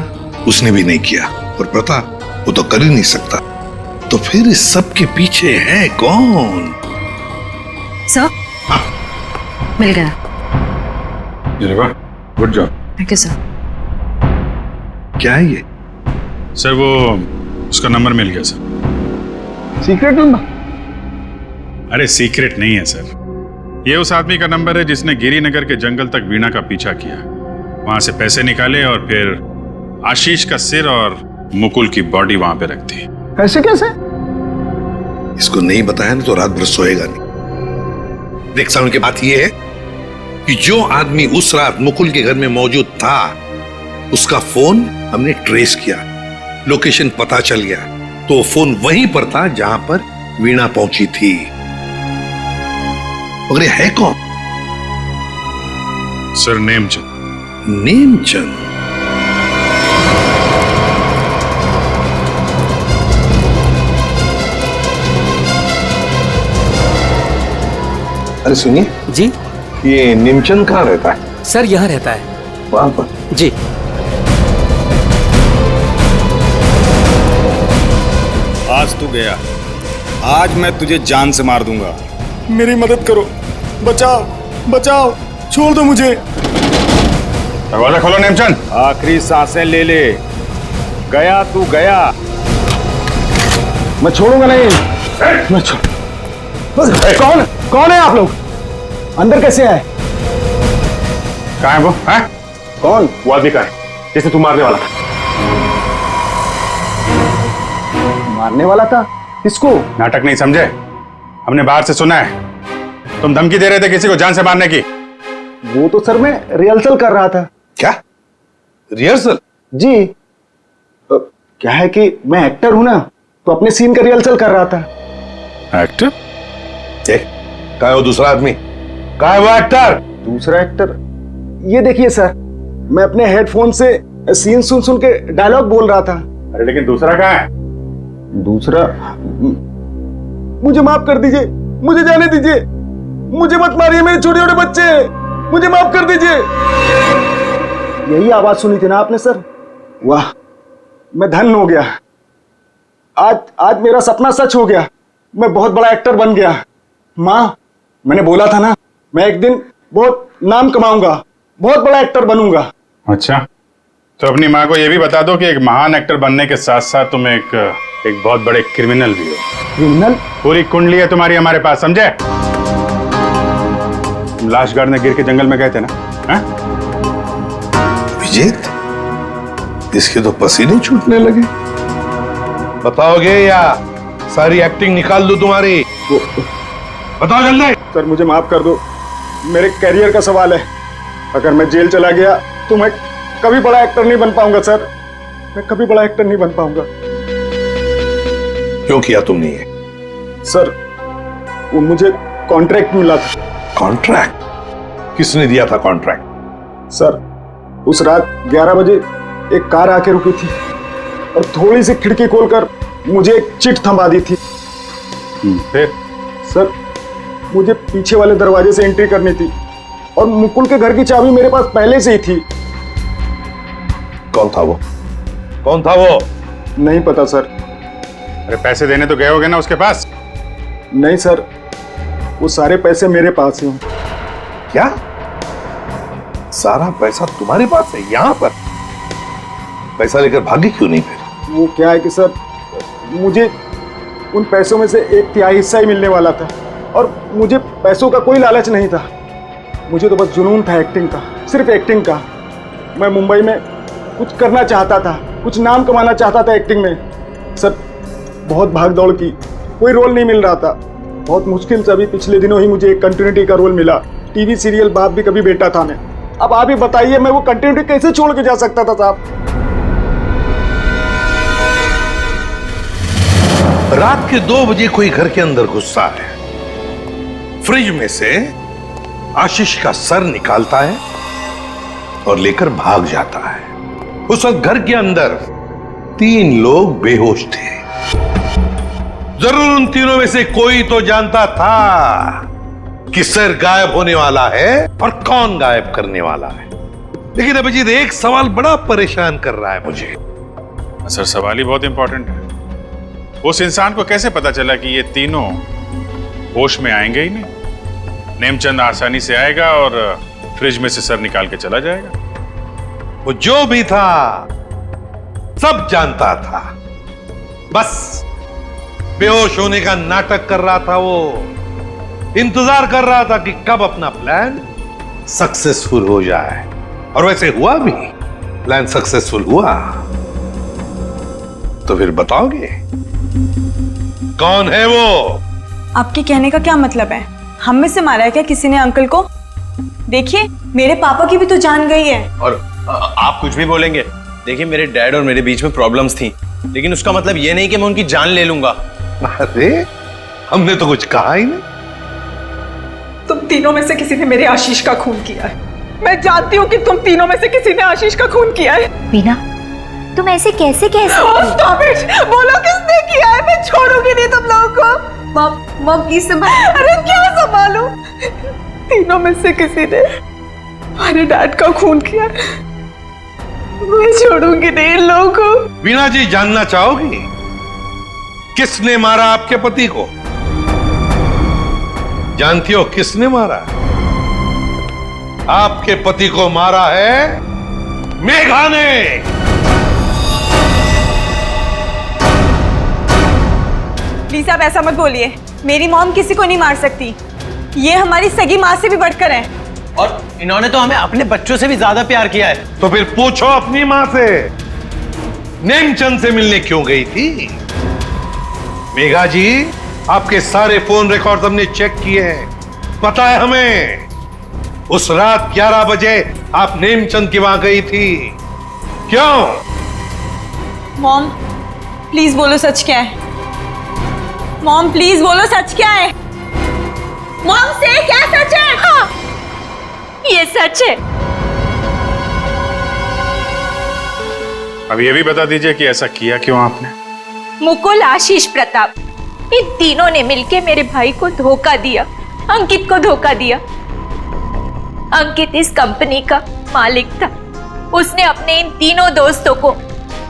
उसने भी नहीं किया और प्रताप वो तो कर ही नहीं सकता। तो फिर इस सब के पीछे है कौन? सर मिल गया। Good job. Thank you sir. क्या है ये? सर वो उसका नंबर मिल गया सर। Secret number? अरे सीक्रेट नहीं है सर, ये उस आदमी का नंबर है जिसने गिरिनगर के जंगल तक वीणा का पीछा किया, वहां से पैसे निकाले और फिर आशीष का सिर और मुकुल की बॉडी वहां पे रख दी। ऐसे कैसे? इसको नहीं बताया ना तो रात भर सोएगा नहीं। देख साउंड की बात यह है कि जो आदमी उस रात मुकुल के घर में मौजूद था उसका फोन हमने ट्रेस किया, लोकेशन पता चल गया, तो वो फोन वहीं पर था जहां पर वीणा पहुंची थी। मगर ये है कौन? सर नेमचंद। नेमचंद? अरे सुनिए जी, ये नेमचंद कहाँ रहता है? सर यहाँ रहता है। वहां पर? जी। आज तू गया, आज मैं तुझे जान से मार दूंगा। मेरी मदद करो, बचाओ बचाओ, छोड़ दो मुझे। दरवाजा खोलो नेमचंद। आखिरी सांसें ले ले। गया तू गया। मैं छोड़ूंगा नहीं। मैं कौन कौन है आप लोग? अंदर कैसे आए? कहाँ है वो? है? कौन? वो आदमी कहाँ है जिसे तू मारने वाला था? मारने वाला था? किसको? नाटक नहीं समझे, हमने बाहर से सुना है तुम धमकी दे रहे थे किसी को जान से मारने की। वो तो सर मैं रिहर्सल कर रहा था। क्या रिहर्सल? जी, क्या है कि मैं एक्टर हूं ना, तो अपने सीन का रिहर्सल कर रहा था। एक्टर? कहाँ है वो दूसरा आदमी? कहाँ है वो एक्टर? दूसरा एक्टर? ये देखिए सर, मैं अपने हेडफोन से सीन सुन सुन के डायलॉग बोल रहा था। अरे लेकिन दूसरा कहाँ है? दूसरा? मुझे माफ कर दीजिए, मुझे जाने दीजिए, मुझे मत मारिए, मेरे छोटे छोटे बच्चे हैं, मुझे माफ कर दीजिए। यही आवाज सुनी थी ना आपने सर? वाह, मैं धन्य हो गया। आज मेरा सपना सच हो गया, मैं बहुत बड़ा एक्टर बन गया। माँ, मैंने बोला था ना, मैं एक दिन बहुत नाम कमाऊंगा, बहुत बड़ा एक्टर बनूंगा। अच्छा, तो अपनी माँ को यह भी बता दो कि एक महान एक्टर बनने के साथ साथ तुम एक बहुत बड़े क्रिमिनल भी हो। क्रिमिनल? पूरी कुंडली है तुम्हारी हमारे पास, समझे? तुम लाश गाड़ने गिर के जंगल में गए थे ना? विजेत, इसके तो पसीने छूटने लगे। बताओगे या सारी एक्टिंग निकाल दो तुम्हारी? बताओ जल्दी। सर मुझे माफ कर दो, मेरे कैरियर का सवाल है। अगर मैं जेल चला गया तो मैं कभी बड़ा एक्टर नहीं बन पाऊंगा सर, मैं कभी बड़ा एक्टर नहीं बन पाऊंगा। क्यों किया तुमने ये? सर, वो मुझे कॉन्ट्रैक्ट मिला था। कॉन्ट्रैक्ट? किसने दिया था कॉन्ट्रैक्ट? सर, उस रात 11 बजे एक कार आके रुकी थी और थोड़ी सी खिड़की खोलकर मुझे एक चिट थमा दी थी। फिर? सर, मुझे पीछे वाले दरवाजे से एंट्री करनी थी और मुकुल के घर की चाबी मेरे पास पहले से ही थी। कौन था वो? कौन था वो? नहीं पता सर। अरे पैसे देने तो गए होगे ना उसके पास? नहीं सर, वो सारे पैसे मेरे पास ही हैं। क्या? सारा पैसा तुम्हारे पास है? यहां पर पैसा लेकर भागी क्यों नहीं फिर? वो क्या है कि सर, मुझे उन पैसों में से 1/3 हिस्सा ही मिलने वाला था और मुझे पैसों का कोई लालच नहीं था। मुझे तो बस जुनून था एक्टिंग का, सिर्फ एक्टिंग का। मैं मुंबई में कुछ करना चाहता था, कुछ नाम कमाना चाहता था एक्टिंग में। सर, बहुत भाग दौड़ की, कोई रोल नहीं मिल रहा था। बहुत मुश्किल से अभी पिछले दिनों ही मुझे एक कंटिन्यूटी का रोल मिला। टीवी सीरियल बाप भी कभी बेटा था मैं। अब आप ही बताइए, मैं वो कंटिन्यूटी कैसे छोड़ के जा सकता था साहब? रात के 2 बजे कोई घर के अंदर घुसता है, फ्रिज में से आशीष का सर निकालता है और लेकर भाग जाता है। उस वक्त घर के अंदर 3 लोग बेहोश थे। जरूर उन तीनों में से कोई तो जानता था कि सर गायब होने वाला है और कौन गायब करने वाला है। लेकिन अभिजीत, एक सवाल बड़ा परेशान कर रहा है मुझे। सर, सवाल ही बहुत इंपॉर्टेंट है। उस इंसान को कैसे पता चला कि ये तीनों होश में आएंगे ही नहीं? नेमचंद आसानी से आएगा और फ्रिज में से सर निकाल के चला जाएगा। वो जो भी था सब जानता था, बस बेहोश होने का नाटक कर रहा था। वो इंतजार कर रहा था कि कब अपना प्लान सक्सेसफुल हो जाए, और वैसे हुआ भी। प्लान सक्सेसफुल हुआ। तो फिर बताओगे कौन है वो? आपके कहने का क्या मतलब है? हम में से मारा है क्या किसी ने अंकल को? देखिए, मेरे पापा की भी तो जान गई है। और आप कुछ भी बोलेंगे, देखिए मेरे डैड और मेरे बीच में प्रॉब्लम्स थी, लेकिन उसका मतलब ये नहीं कि मैं उनकी जान ले लूंगा। अरे, हमने तो कुछ कहा ही नहीं। तुम तीनों में से किसी ने मेरे आशीष का खून किया है। मैं जानती हूँ कि तुम तीनों में से किसी ने आशीष का खून किया है। वीना, तुम ऐसे कैसे कह सकती हो? बोलो किसने किया है? मैं छोड़ूंगी नहीं तुम लोगों को। मॉम प्लीज संभालो। अरे क्या संभालूं? तीनों में से किसी ने हमारे डैड का खून किया। मैं छोड़ूंगी नहीं इन लोगों को। वीणा जी, जानना चाहोगी किसने मारा आपके पति को? जानती हो किसने मारा? आपके पति को मारा है मेघा ने। प्लीज आप ऐसा मत बोलिए। मेरी मॉम किसी को नहीं मार सकती। ये हमारी सगी माँ से भी बढ़कर है। और इन्होंने तो हमें अपने बच्चों से भी ज्यादा प्यार किया है। तो फिर पूछो अपनी माँ से, नेमचंद से मिलने क्यों गई थी? मेघा जी, आपके सारे फोन रिकॉर्ड हमने चेक किए हैं। पता है हमें उस रात 11 बजे आप नेमचंद की वहां गई थी। क्यों? मॉम प्लीज बोलो सच क्या है? मॉम प्लीज बोलो सच क्या है? मॉम से क्या सच है? हाँ, ये सच है। अब ये भी बता दीजिए कि ऐसा किया क्यों आपने? मुकुल, आशीष, प्रताप, इन तीनों ने मिलकर मेरे भाई को धोखा दिया, अंकित को धोखा दिया। अंकित इस कंपनी का मालिक था। उसने अपने इन तीनों दोस्तों को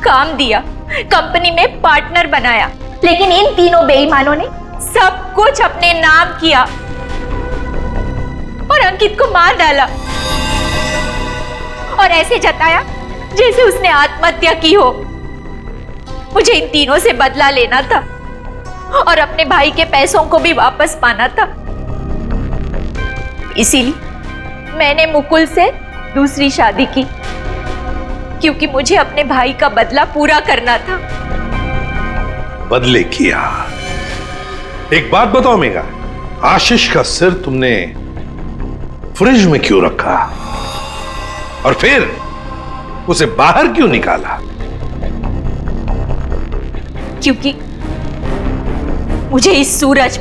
काम दिया, कंपनी में पार्टनर बनाया, लेकिन इन तीनों बेईमानों ने सब कुछ अपने नाम किया और अंकित को मार डाला और ऐसे जताया जैसे उसने आत्महत्या की हो। मुझे इन तीनों से बदला लेना था और अपने भाई के पैसों को भी वापस पाना था। इसीलिए मैंने मुकुल से दूसरी शादी की, क्योंकि मुझे अपने भाई का बदला पूरा करना था। बदले किया। एक बात बताओ मेघा, आशीष का सिर तुमने फ्रिज में क्यों रखा और फिर उसे बाहर क्यों निकाला? क्योंकि मुझे इस सूरज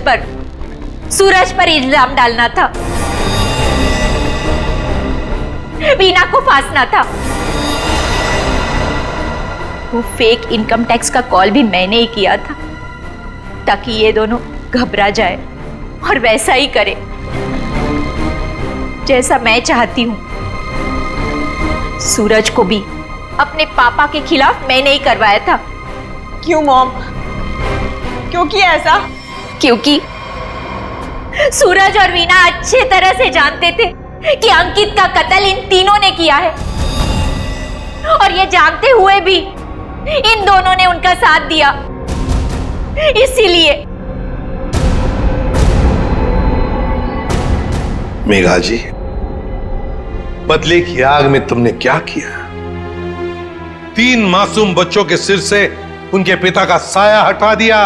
पर इल्जाम डालना था, वीना को फांसना था। वो फेक इनकम टैक्स का कॉल भी मैंने ही किया था ताकि ये दोनों घबरा जाए और वैसा ही करे जैसा मैं चाहती हूं। सूरज को भी अपने पापा के खिलाफ मैंने ही करवाया था। क्यों मॉम? क्यों किया ऐसा? क्योंकि सूरज और वीना अच्छे तरह से जानते थे कि अंकित का कत्ल इन तीनों ने किया है, और ये जानते हुए भी इन दोनों ने उनका साथ दिया। इसीलिए मेघा जी, बदले की आग में तुमने क्या किया? 3 मासूम बच्चों के सिर से उनके पिता का साया हटा दिया।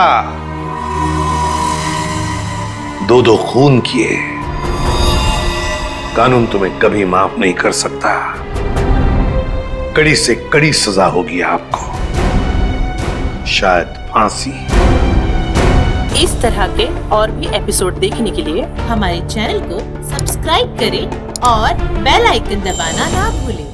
2 खून किए। कानून तुम्हें कभी माफ नहीं कर सकता। कड़ी से कड़ी सजा होगी आपको, शायद फांसी। इस तरह के और भी एपिसोड देखने के लिए हमारे चैनल को सब्सक्राइब करें और बेल आइकन दबाना ना भूलें।